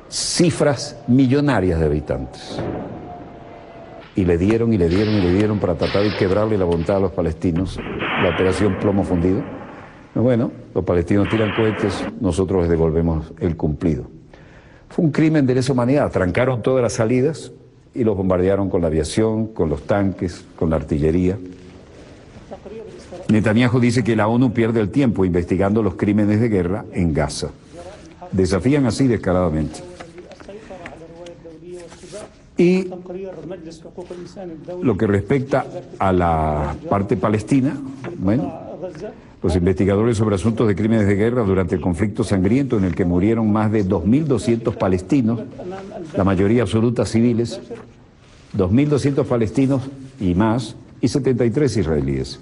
Cifras millonarias de habitantes. Y le dieron y le dieron y le dieron para tratar de quebrarle la voluntad a los palestinos, la operación plomo fundido. Bueno, los palestinos tiran cohetes, nosotros les devolvemos el cumplido. Fue un crimen de lesa humanidad, trancaron todas las salidas y los bombardearon con la aviación, con los tanques, con la artillería. Netanyahu dice que la ONU pierde el tiempo investigando los crímenes de guerra en Gaza. Desafían así descaradamente. Y lo que respecta a la parte palestina, bueno, Los investigadores sobre asuntos de crímenes de guerra durante el conflicto sangriento en el que murieron más de 2.200 palestinos, la mayoría absoluta civiles, 2.200 palestinos y más, y 73 israelíes.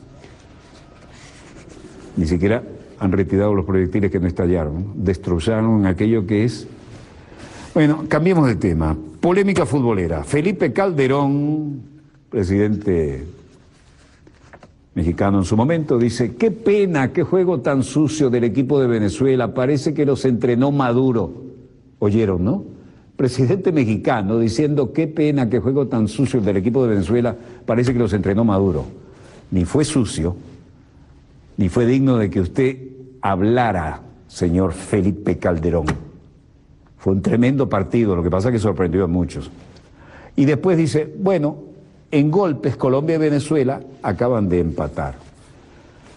Ni siquiera han retirado los proyectiles que no estallaron, destrozaron aquello que es... Bueno, cambiemos de tema. Polémica futbolera. Felipe Calderón, presidente mexicano en su momento, dice: qué pena, qué juego tan sucio del equipo de Venezuela, parece que los entrenó Maduro. Oyeron, ¿no? Presidente mexicano diciendo: qué pena, qué juego tan sucio del equipo de Venezuela, parece que los entrenó Maduro. Ni fue sucio, ni fue digno de que usted hablara, señor Felipe Calderón. Fue un tremendo partido, lo que pasa es que sorprendió a muchos. Y después dice: bueno, en golpes Colombia y Venezuela acaban de empatar.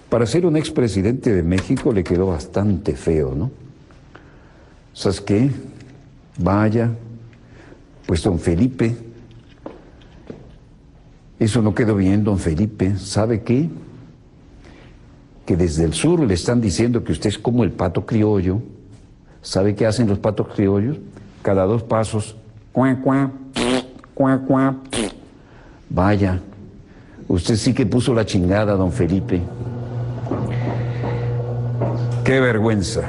Para ser un expresidente de México le quedó bastante feo, ¿no? ¿Sabes qué? Vaya, pues don Felipe, eso no quedó bien, don Felipe. ¿Sabe qué? Que desde el sur le están diciendo que usted es como el pato criollo. ¿Sabe qué hacen los patos criollos? Cada 2 pasos, cuá, cuá, cuá, cuá. Vaya, usted sí que puso la chingada, don Felipe. Qué vergüenza.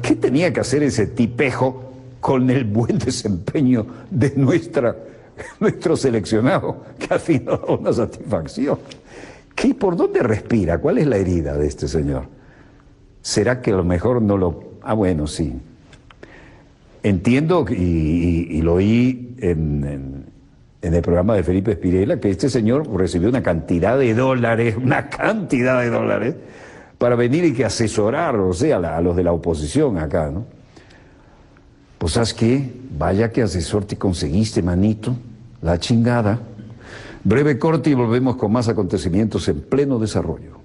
¿Qué tenía que hacer ese tipejo con el buen desempeño de nuestro seleccionado? Que al fin nos da una satisfacción. ¿Qué, por dónde respira? ¿Cuál es la herida de este señor? ¿Será que a lo mejor no lo... Ah, bueno, sí. Entiendo y lo oí en el programa de Felipe Espirela, que este señor recibió una cantidad de dólares, para venir y que asesorar, o sea, a los de la oposición acá, ¿no? Pues, ¿sabes qué? Vaya que asesor te conseguiste, manito, la chingada. Breve corte y volvemos con más acontecimientos en pleno desarrollo.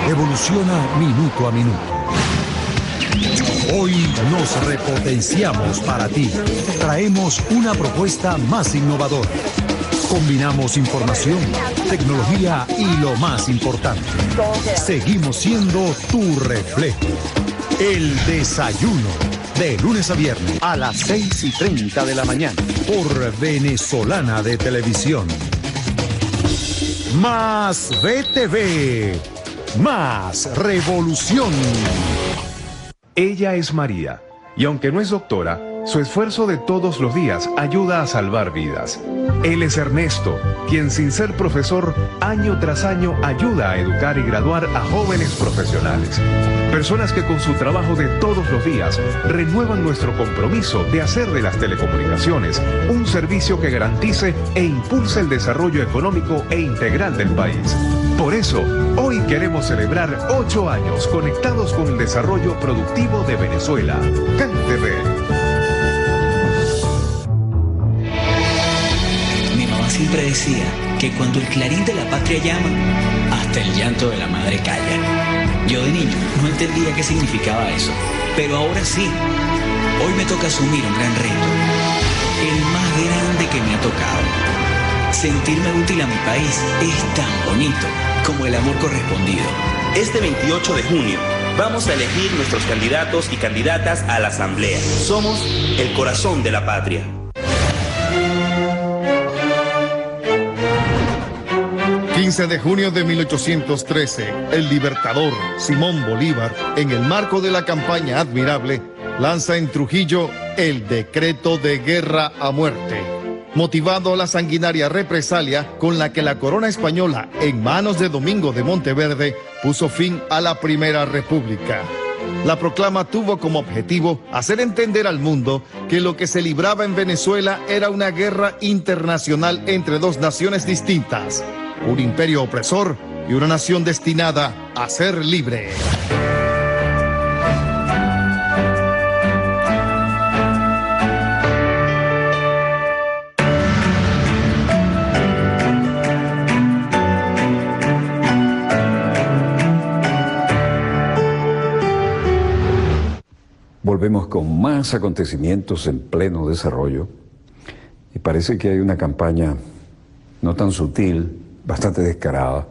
Evoluciona minuto a minuto. Hoy nos repotenciamos para ti. Traemos una propuesta más innovadora. Combinamos información, tecnología y lo más importante. Seguimos siendo tu reflejo. El desayuno. De lunes a viernes a las 6:30 de la mañana. Por Venezolana de Televisión. Más VTV. Más revolución. Ella es María, y aunque no es doctora, su esfuerzo de todos los días ayuda a salvar vidas. Él es Ernesto, quien sin ser profesor, año tras año ayuda a educar y graduar a jóvenes profesionales. Personas que con su trabajo de todos los días renuevan nuestro compromiso de hacer de las telecomunicaciones un servicio que garantice e impulse el desarrollo económico e integral del país. Por eso, hoy queremos celebrar 8 años conectados con el desarrollo productivo de Venezuela. CanTV. Mi mamá siempre decía que cuando el clarín de la patria llama, hasta el llanto de la madre calla. Yo de niño no entendía qué significaba eso, pero ahora sí. Hoy me toca asumir un gran reto, el más grande que me ha tocado. Sentirme útil a mi país es tan bonito como el amor correspondido. Este 28 de junio vamos a elegir nuestros candidatos y candidatas a la Asamblea. Somos el corazón de la patria. El 15 de junio de 1813, el libertador Simón Bolívar, en el marco de la campaña Admirable, lanza en Trujillo el decreto de guerra a muerte, motivado a la sanguinaria represalia con la que la corona española, en manos de Domingo de Monteverde, puso fin a la Primera República. La proclama tuvo como objetivo hacer entender al mundo que lo que se libraba en Venezuela era una guerra internacional entre dos naciones distintas, un imperio opresor y una nación destinada a ser libre. Volvemos con más acontecimientos en pleno desarrollo y parece que hay una campaña no tan sutil, bastante descarada,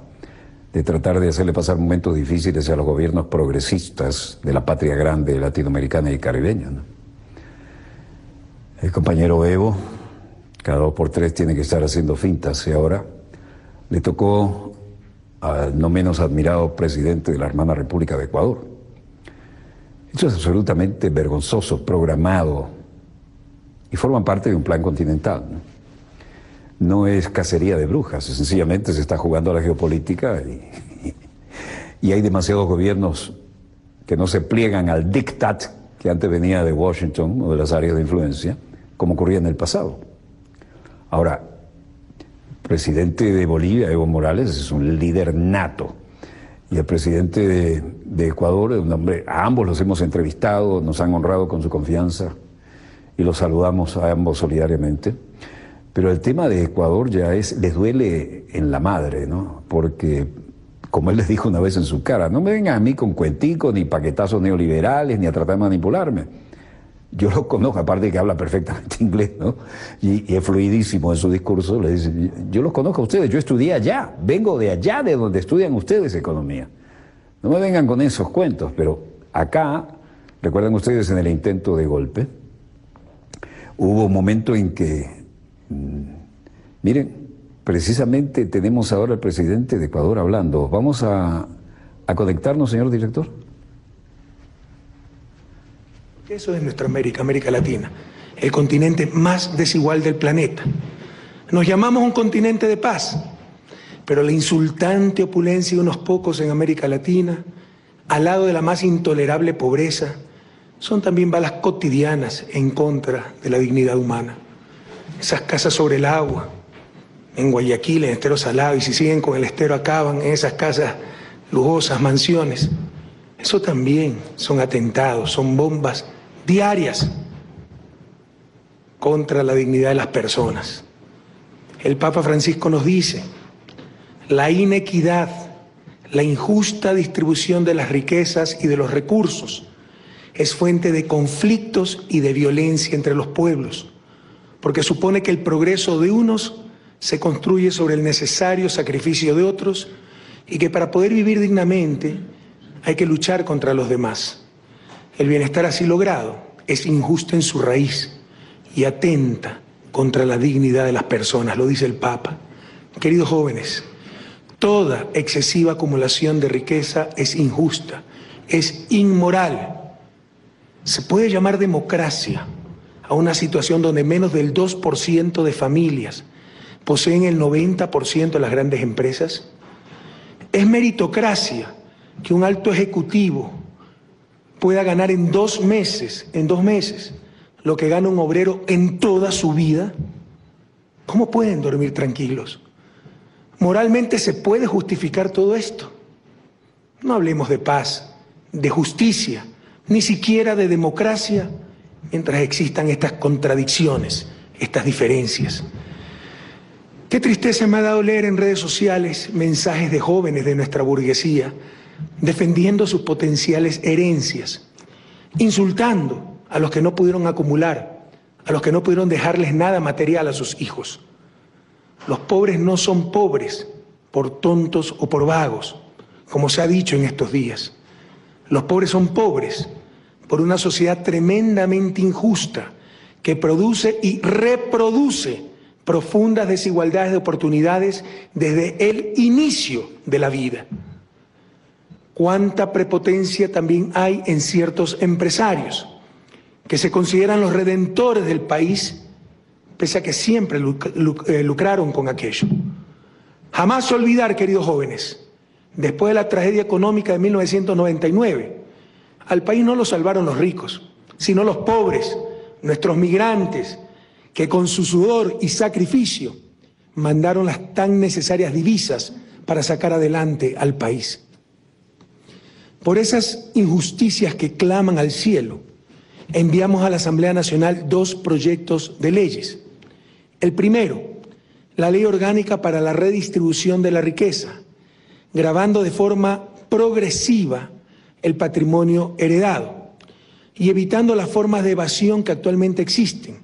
de tratar de hacerle pasar momentos difíciles a los gobiernos progresistas de la patria grande latinoamericana y caribeña, ¿no? El compañero Evo, cada 2 por 3 tiene que estar haciendo fintas y ahora le tocó al no menos admirado presidente de la hermana República de Ecuador. Esto es absolutamente vergonzoso, programado y forman parte de un plan continental, ¿no? No es cacería de brujas, sencillamente se está jugando a la geopolítica y hay demasiados gobiernos que no se pliegan al diktat que antes venía de Washington o de las áreas de influencia, como ocurría en el pasado. Ahora, el presidente de Bolivia, Evo Morales, es un líder nato. Y el presidente de Ecuador, un hombre, a ambos los hemos entrevistado, nos han honrado con su confianza y los saludamos a ambos solidariamente. Pero el tema de Ecuador ya les duele en la madre, ¿no? Porque, como él les dijo una vez en su cara, no me vengan a mí con cuenticos, ni paquetazos neoliberales, ni a tratar de manipularme. Yo lo conozco, aparte de que habla perfectamente inglés, ¿no? Y es fluidísimo en su discurso, le dice, yo los conozco a ustedes, yo estudié allá, vengo de allá de donde estudian ustedes economía. No me vengan con esos cuentos, pero acá, recuerdan ustedes en el intento de golpe, hubo un momento en que, miren, precisamente tenemos ahora al presidente de Ecuador hablando. Vamos a conectarnos, señor director. Eso es nuestra América Latina, el continente más desigual del planeta. Nos llamamos un continente de paz, pero la insultante opulencia de unos pocos en América Latina, al lado de la más intolerable pobreza, son también balas cotidianas en contra de la dignidad humana. Esas casas sobre el agua, en Guayaquil, en Estero Salado, y si siguen con el estero acaban en esas casas lujosas, mansiones. Eso también son atentados, son bombas diarias contra la dignidad de las personas. El Papa Francisco nos dice, la inequidad, la injusta distribución de las riquezas y de los recursos es fuente de conflictos y de violencia entre los pueblos, porque supone que el progreso de unos se construye sobre el necesario sacrificio de otros y que para poder vivir dignamente hay que luchar contra los demás. El bienestar así logrado es injusto en su raíz y atenta contra la dignidad de las personas, lo dice el Papa. Queridos jóvenes, toda excesiva acumulación de riqueza es injusta, es inmoral. Se puede llamar democracia a una situación donde menos del 2% de familias poseen el 90% de las grandes empresas. Es meritocracia que un alto ejecutivo pueda ganar en 2 meses, lo que gana un obrero en toda su vida. ¿Cómo pueden dormir tranquilos? ¿Moralmente se puede justificar todo esto? No hablemos de paz, de justicia, ni siquiera de democracia, mientras existan estas contradicciones, estas diferencias. Qué tristeza me ha dado leer en redes sociales mensajes de jóvenes de nuestra burguesía defendiendo sus potenciales herencias, insultando a los que no pudieron acumular, a los que no pudieron dejarles nada material a sus hijos. Los pobres no son pobres por tontos o por vagos, como se ha dicho en estos días. Los pobres son pobres por una sociedad tremendamente injusta que produce y reproduce profundas desigualdades de oportunidades desde el inicio de la vida. Cuánta prepotencia también hay en ciertos empresarios que se consideran los redentores del país, pese a que siempre lucraron con aquello. Jamás olvidar, queridos jóvenes, después de la tragedia económica de 1999, al país no lo salvaron los ricos, sino los pobres, nuestros migrantes, que con su sudor y sacrificio mandaron las tan necesarias divisas para sacar adelante al país. Por esas injusticias que claman al cielo, enviamos a la Asamblea Nacional 2 proyectos de leyes. El primero, la Ley Orgánica para la Redistribución de la Riqueza, gravando de forma progresiva el patrimonio heredado. y evitando las formas de evasión que actualmente existen,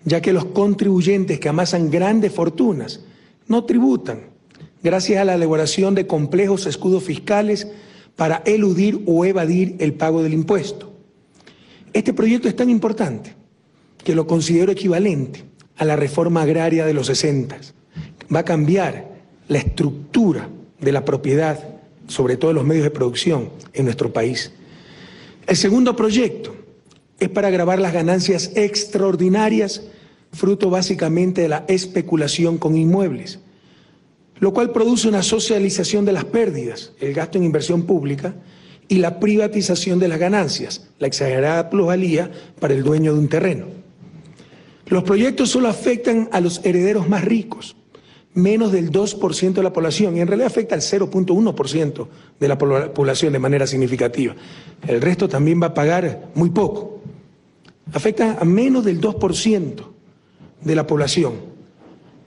ya que los contribuyentes que amasan grandes fortunas no tributan, gracias a la elaboración de complejos escudos fiscales para eludir o evadir el pago del impuesto. Este proyecto es tan importante que lo considero equivalente a la reforma agraria de los 60. Va a cambiar la estructura de la propiedad, sobre todo en los medios de producción en nuestro país. El segundo proyecto es para gravar las ganancias extraordinarias, fruto básicamente de la especulación con inmuebles, lo cual produce una socialización de las pérdidas, el gasto en inversión pública y la privatización de las ganancias, la exagerada plusvalía para el dueño de un terreno. Los proyectos solo afectan a los herederos más ricos, menos del 2% de la población, y en realidad afecta al 0.1% de la población de manera significativa. El resto también va a pagar muy poco. Afecta a menos del 2% de la población.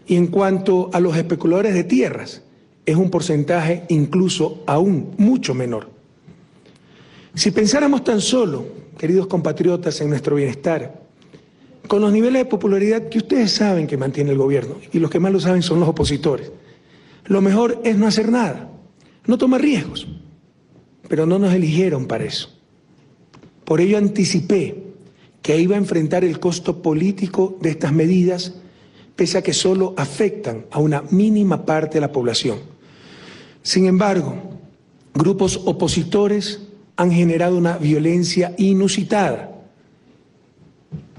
Y en cuanto a los especuladores de tierras, es un porcentaje incluso aún mucho menor. Si pensáramos tan solo, queridos compatriotas, en nuestro bienestar, con los niveles de popularidad que ustedes saben que mantiene el gobierno, y los que más lo saben son los opositores, lo mejor es no hacer nada, no tomar riesgos, pero no nos eligieron para eso. Por ello anticipé que iba a enfrentar el costo político de estas medidas, pese a que solo afectan a una mínima parte de la población. Sin embargo, grupos opositores han generado una violencia inusitada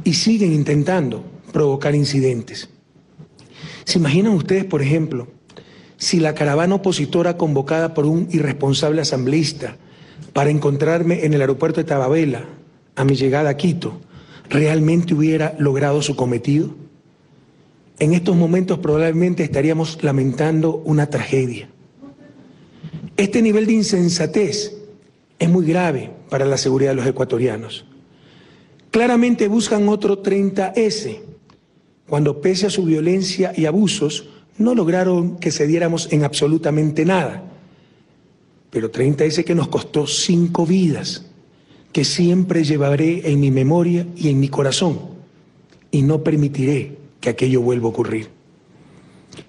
y siguen intentando provocar incidentes. ¿Se imaginan ustedes, por ejemplo, si la caravana opositora convocada por un irresponsable asambleísta para encontrarme en el aeropuerto de Tababela a mi llegada a Quito realmente hubiera logrado su cometido? En estos momentos probablemente estaríamos lamentando una tragedia. Este nivel de insensatez es muy grave para la seguridad de los ecuatorianos. Claramente buscan otro 30S, cuando pese a su violencia y abusos, no lograron que cediéramos en absolutamente nada. Pero 30S que nos costó 5 vidas, que siempre llevaré en mi memoria y en mi corazón, y no permitiré que aquello vuelva a ocurrir.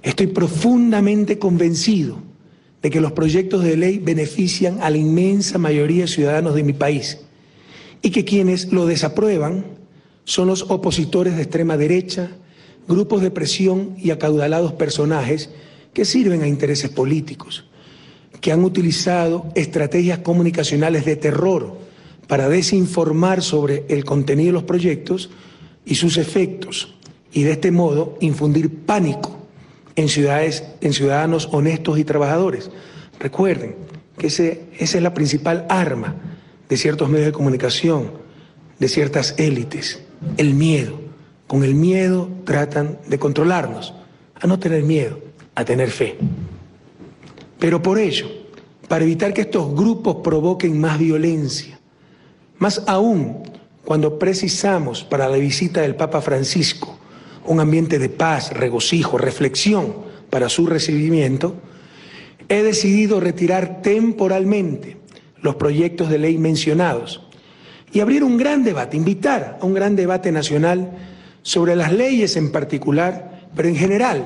Estoy profundamente convencido de que los proyectos de ley benefician a la inmensa mayoría de ciudadanos de mi país, y que quienes lo desaprueban son los opositores de extrema derecha, grupos de presión y acaudalados personajes que sirven a intereses políticos, que han utilizado estrategias comunicacionales de terror para desinformar sobre el contenido de los proyectos y sus efectos, y de este modo infundir pánico en ciudadanos honestos y trabajadores. Recuerden que esa es la principal arma de ciertos medios de comunicación, de ciertas élites, el miedo. Con el miedo tratan de controlarnos, a no tener miedo, a tener fe. Pero por ello, para evitar que estos grupos provoquen más violencia, más aún cuando precisamos para la visita del Papa Francisco un ambiente de paz, regocijo, reflexión para su recibimiento, he decidido retirar temporalmente los proyectos de ley mencionados y abrir un gran debate, invitar a un gran debate nacional sobre las leyes en particular, pero en general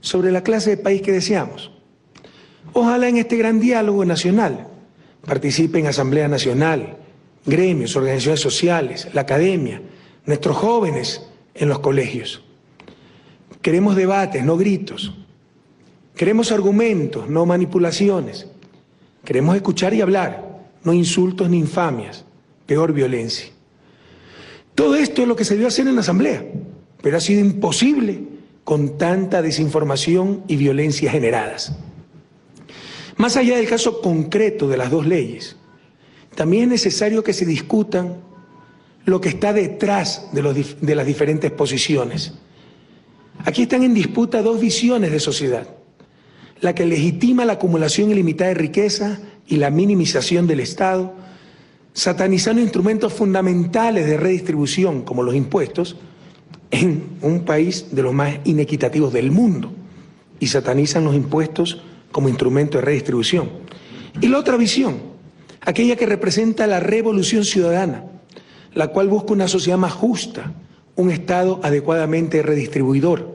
sobre la clase de país que deseamos. Ojalá en este gran diálogo nacional participen Asamblea Nacional, gremios, organizaciones sociales, la academia, nuestros jóvenes en los colegios. Queremos debates, no gritos. Queremos argumentos, no manipulaciones. Queremos escuchar y hablar, no insultos ni infamias, peor violencia. Todo esto es lo que se debió hacer en la Asamblea, pero ha sido imposible con tanta desinformación y violencia generadas. Más allá del caso concreto de las dos leyes, también es necesario que se discutan lo que está detrás de las diferentes posiciones. Aquí están en disputa dos visiones de sociedad: la que legitima la acumulación ilimitada de riqueza y la minimización del Estado, satanizando instrumentos fundamentales de redistribución como los impuestos en un país de los más inequitativos del mundo, y satanizan los impuestos como instrumento de redistribución. Y la otra visión, aquella que representa la revolución ciudadana, la cual busca una sociedad más justa, un Estado adecuadamente redistribuidor.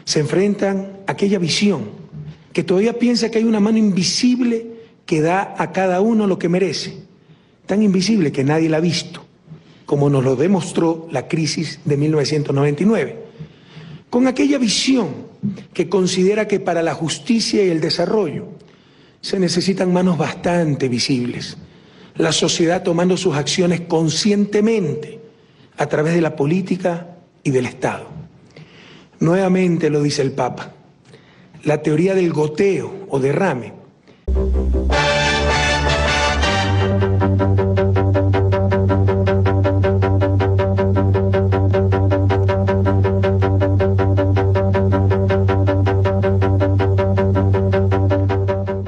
Se enfrentan a aquella visión que todavía piensa que hay una mano invisible que da a cada uno lo que merece, tan invisible que nadie la ha visto, como nos lo demostró la crisis de 1999. Con aquella visión que considera que para la justicia y el desarrollo se necesitan manos bastante visibles, la sociedad tomando sus acciones conscientemente a través de la política y del Estado. Nuevamente lo dice el Papa, la teoría del goteo o derrame.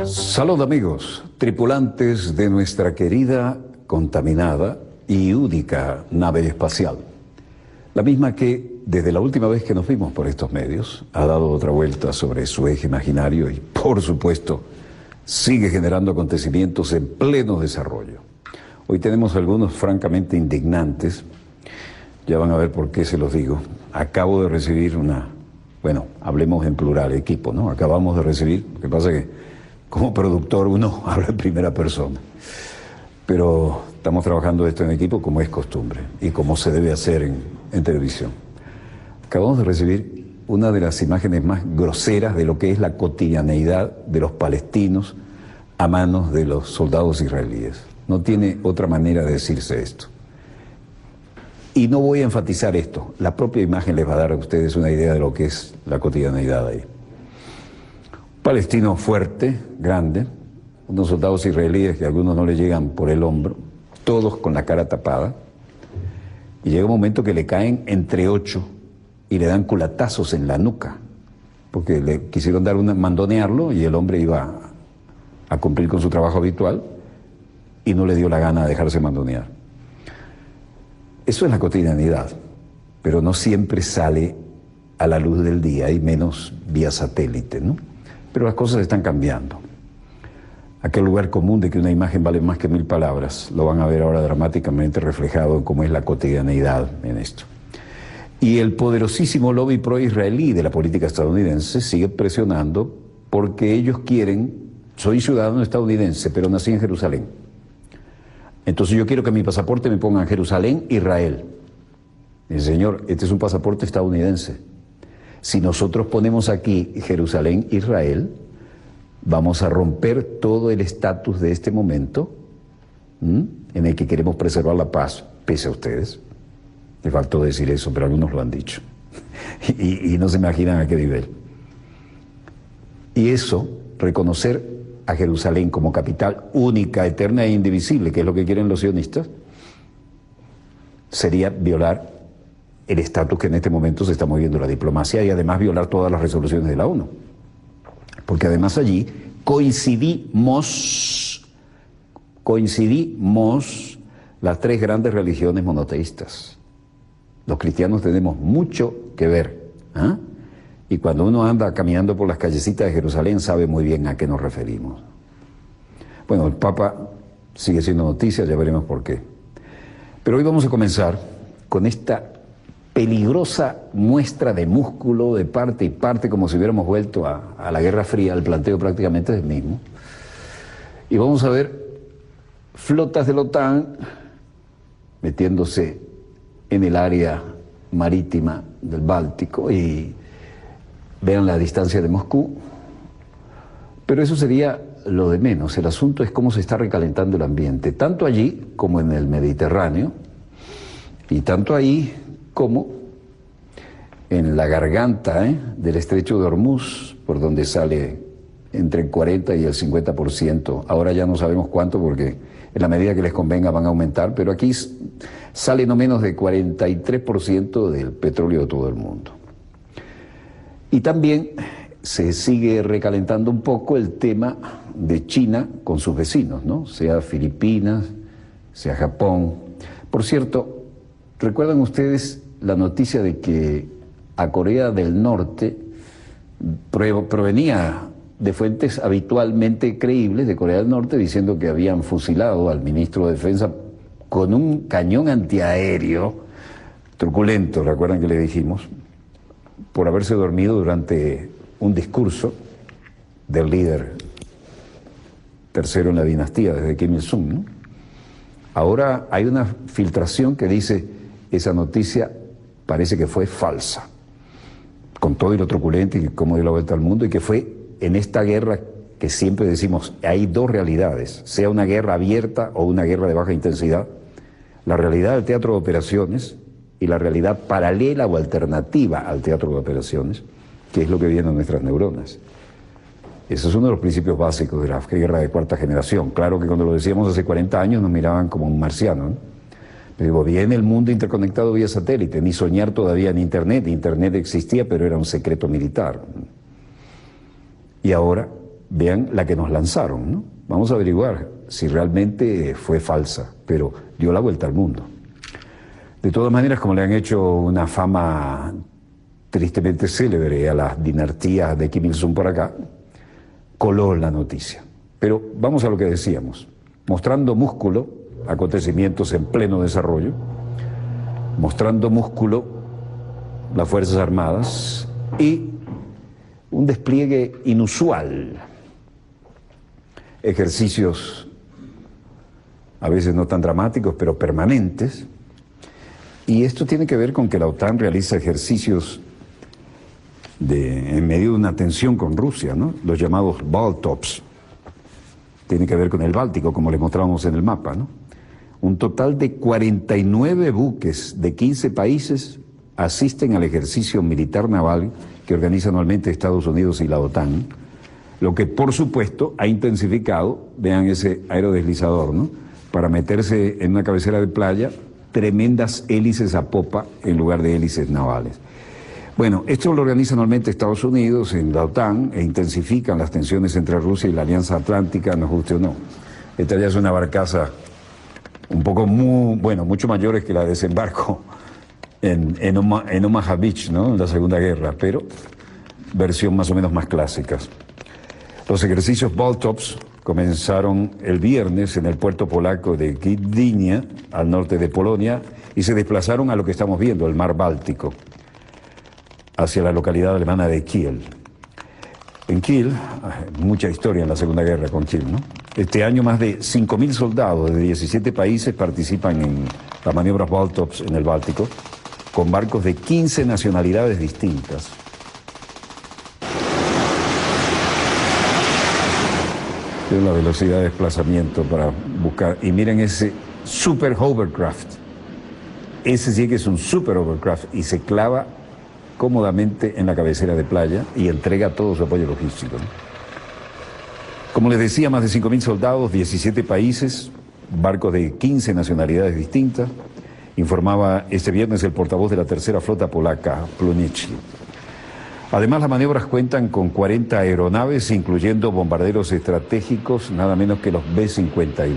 Salud amigos, tripulantes de nuestra querida, contaminada y única nave espacial. La misma que, desde la última vez que nos vimos por estos medios, ha dado otra vuelta sobre su eje imaginario y, por supuesto, sigue generando acontecimientos en pleno desarrollo. Hoy tenemos algunos francamente indignantes, ya van a ver por qué se los digo. Acabo de recibir bueno, hablemos en plural, equipo, ¿no? Acabamos de recibir, lo que pasa es que como productor uno habla en primera persona, pero estamos trabajando esto en equipo como es costumbre y como se debe hacer en televisión. Acabamos de recibir una de las imágenes más groseras de lo que es la cotidianeidad de los palestinos a manos de los soldados israelíes. No tiene otra manera de decirse esto. Y no voy a enfatizar esto, la propia imagen les va a dar a ustedes una idea de lo que es la cotidianeidad ahí. Palestino fuerte, grande, unos soldados israelíes que a algunos no le llegan por el hombro, todos con la cara tapada, y llega un momento que le caen entre 8 y le dan culatazos en la nuca, porque le quisieron dar mandonearlo y el hombre iba a cumplir con su trabajo habitual y no le dio la gana de dejarse mandonear. Eso es la cotidianidad, pero no siempre sale a la luz del día, y menos vía satélite, ¿no? Pero las cosas están cambiando. Aquel lugar común de que una imagen vale más que 1000 palabras, lo van a ver ahora dramáticamente reflejado en cómo es la cotidianeidad en esto. Y el poderosísimo lobby pro-israelí de la política estadounidense sigue presionando porque ellos quieren, soy ciudadano estadounidense, pero nací en Jerusalén. Entonces yo quiero que mi pasaporte me ponga Jerusalén, Israel. Dice, señor, este es un pasaporte estadounidense. Si nosotros ponemos aquí Jerusalén, Israel, vamos a romper todo el estatus de este momento en el que queremos preservar la paz, pese a ustedes. Me faltó decir eso, pero algunos lo han dicho. y no se imaginan a qué nivel. Y eso, reconocer a Jerusalén como capital única, eterna e indivisible, que es lo que quieren los sionistas, sería violar el estatus que en este momento se está moviendo la diplomacia y además violar todas las resoluciones de la ONU. Porque además allí coincidimos las 3 grandes religiones monoteístas. Los cristianos tenemos mucho que ver, ¿eh? Y cuando uno anda caminando por las callecitas de Jerusalén sabe muy bien a qué nos referimos. Bueno, el Papa sigue siendo noticia, ya veremos por qué. Pero hoy vamos a comenzar con esta peligrosa muestra de músculo de parte y parte, como si hubiéramos vuelto a la Guerra Fría, el planteo prácticamente es el mismo. Y vamos a ver flotas de la OTAN metiéndose en el área marítima del Báltico y vean la distancia de Moscú. Pero eso sería lo de menos. El asunto es cómo se está recalentando el ambiente, tanto allí como en el Mediterráneo, y tanto ahí como en la garganta del estrecho de Hormuz, por donde sale entre el 40 y el 50%. Ahora ya no sabemos cuánto porque en la medida que les convenga van a aumentar, pero aquí sale no menos de 43% del petróleo de todo el mundo. Y también se sigue recalentando un poco el tema de China con sus vecinos, ¿no? Sea Filipinas, sea Japón. Por cierto, ¿recuerdan ustedes la noticia de que a Corea del Norte provenía de fuentes habitualmente creíbles de Corea del Norte diciendo que habían fusilado al ministro de Defensa con un cañón antiaéreo truculento, recuerdan que le dijimos, por haberse dormido durante un discurso del líder tercero en la dinastía, desde Kim Il-sung, ¿no? Ahora hay una filtración que dice esa noticia parece que fue falsa, con todo y lo truculento y cómo dio la vuelta al mundo, y que fue en esta guerra que siempre decimos, hay dos realidades, sea una guerra abierta o una guerra de baja intensidad, la realidad del teatro de operaciones y la realidad paralela o alternativa al teatro de operaciones, que es lo que viene a nuestras neuronas. Ese es uno de los principios básicos de la guerra de cuarta generación. Claro que cuando lo decíamos hace 40 años nos miraban como un marciano, ¿no? Pero digo, viene el mundo interconectado vía satélite, ni soñar todavía en Internet. Internet existía, pero era un secreto militar. Y ahora, vean la que nos lanzaron, ¿no? Vamos a averiguar si realmente fue falsa, pero dio la vuelta al mundo. De todas maneras, como le han hecho una fama tristemente célebre a las dinastías de Kim Il-sung por acá, coló la noticia. Pero vamos a lo que decíamos, mostrando músculo, acontecimientos en pleno desarrollo, mostrando músculo las Fuerzas Armadas y un despliegue inusual, ejercicios a veces no tan dramáticos, pero permanentes, y esto tiene que ver con que la OTAN realiza ejercicios en medio de una tensión con Rusia, ¿no? Los llamados Baltops. Tiene que ver con el Báltico, como les mostrábamos en el mapa, ¿no? Un total de 49 buques de 15 países asisten al ejercicio militar naval que organiza anualmente Estados Unidos y la OTAN, lo que por supuesto ha intensificado, vean ese aerodeslizador, ¿no? Para meterse en una cabecera de playa, tremendas hélices a popa en lugar de hélices navales. Bueno, esto lo organiza anualmente Estados Unidos en la OTAN e intensifican las tensiones entre Rusia y la Alianza Atlántica, nos guste o no. Esta ya es una barcaza un poco mucho mayores que la de desembarco en Omaha Beach, ¿no? En la Segunda Guerra, pero versión más o menos más clásicas. Los ejercicios Baltops comenzaron el viernes en el puerto polaco de Gdynia, al norte de Polonia, y se desplazaron a lo que estamos viendo, el mar Báltico, hacia la localidad alemana de Kiel. En Kiel, mucha historia en la Segunda Guerra con Kiel, ¿no? Este año más de 5.000 soldados de 17 países participan en las maniobras Baltops en el Báltico, con barcos de 15 nacionalidades distintas. Es la velocidad de desplazamiento para buscar. Y miren ese super hovercraft. Ese sí que es un super hovercraft y se clava cómodamente en la cabecera de playa y entrega todo su apoyo logístico, ¿no? Como les decía, más de 5.000 soldados, 17 países, barcos de 15 nacionalidades distintas, informaba este viernes el portavoz de la tercera flota polaca, Pluniczki. Además, las maniobras cuentan con 40 aeronaves, incluyendo bombarderos estratégicos, nada menos que los B-52.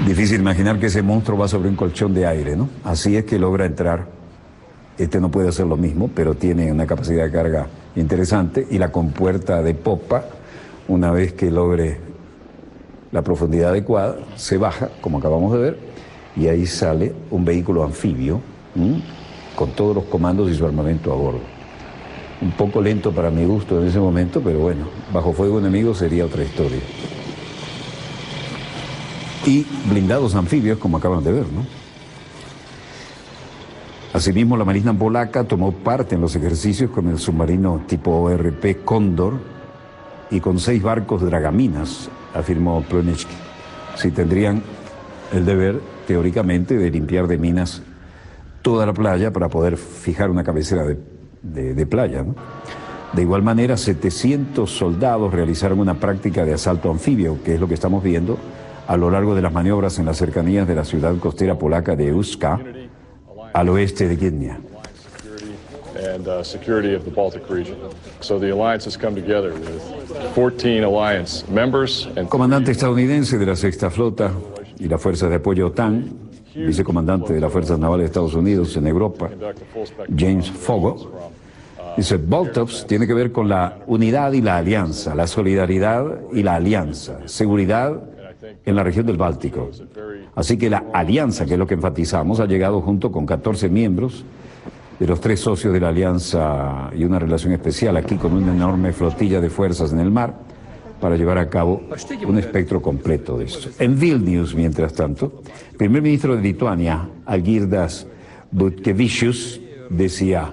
Difícil imaginar que ese monstruo va sobre un colchón de aire, ¿no? Así es que logra entrar. Este no puede hacer lo mismo, pero tiene una capacidad de carga interesante, y la compuerta de popa, una vez que logre la profundidad adecuada, se baja, como acabamos de ver, y ahí sale un vehículo anfibio, con todos los comandos y su armamento a bordo. Un poco lento para mi gusto en ese momento, pero bueno, bajo fuego enemigo sería otra historia. Y blindados anfibios, como acaban de ver, ¿no? Asimismo, la Marina polaca tomó parte en los ejercicios con el submarino tipo ORP Cóndor y con 6 barcos dragaminas, afirmó Pluniczki. Sí, tendrían el deber, teóricamente, de limpiar de minas toda la playa para poder fijar una cabecera de playa, ¿no? De igual manera, 700 soldados realizaron una práctica de asalto anfibio, que es lo que estamos viendo a lo largo de las maniobras en las cercanías de la ciudad costera polaca de Ustka, al oeste de Gdynia. And security of the Baltic region. So the alliance has come together with 14 alliance members. El comandante estadounidense de la Sexta Flota y la Fuerza de Apoyo OTAN, vicecomandante de las Fuerzas Navales de Estados Unidos en Europa, James Fogo, Dice, Baltops tiene que ver con la unidad y la alianza, la solidaridad y la alianza, seguridad en la región del Báltico. Así que la alianza, que es lo que enfatizamos, ha llegado junto con 14 miembros de los 3 socios de la alianza y una relación especial aquí con una enorme flotilla de fuerzas en el mar para llevar a cabo un espectro completo de esto. En Vilnius, mientras tanto, el primer ministro de Lituania, Algirdas Butkevičius, decía: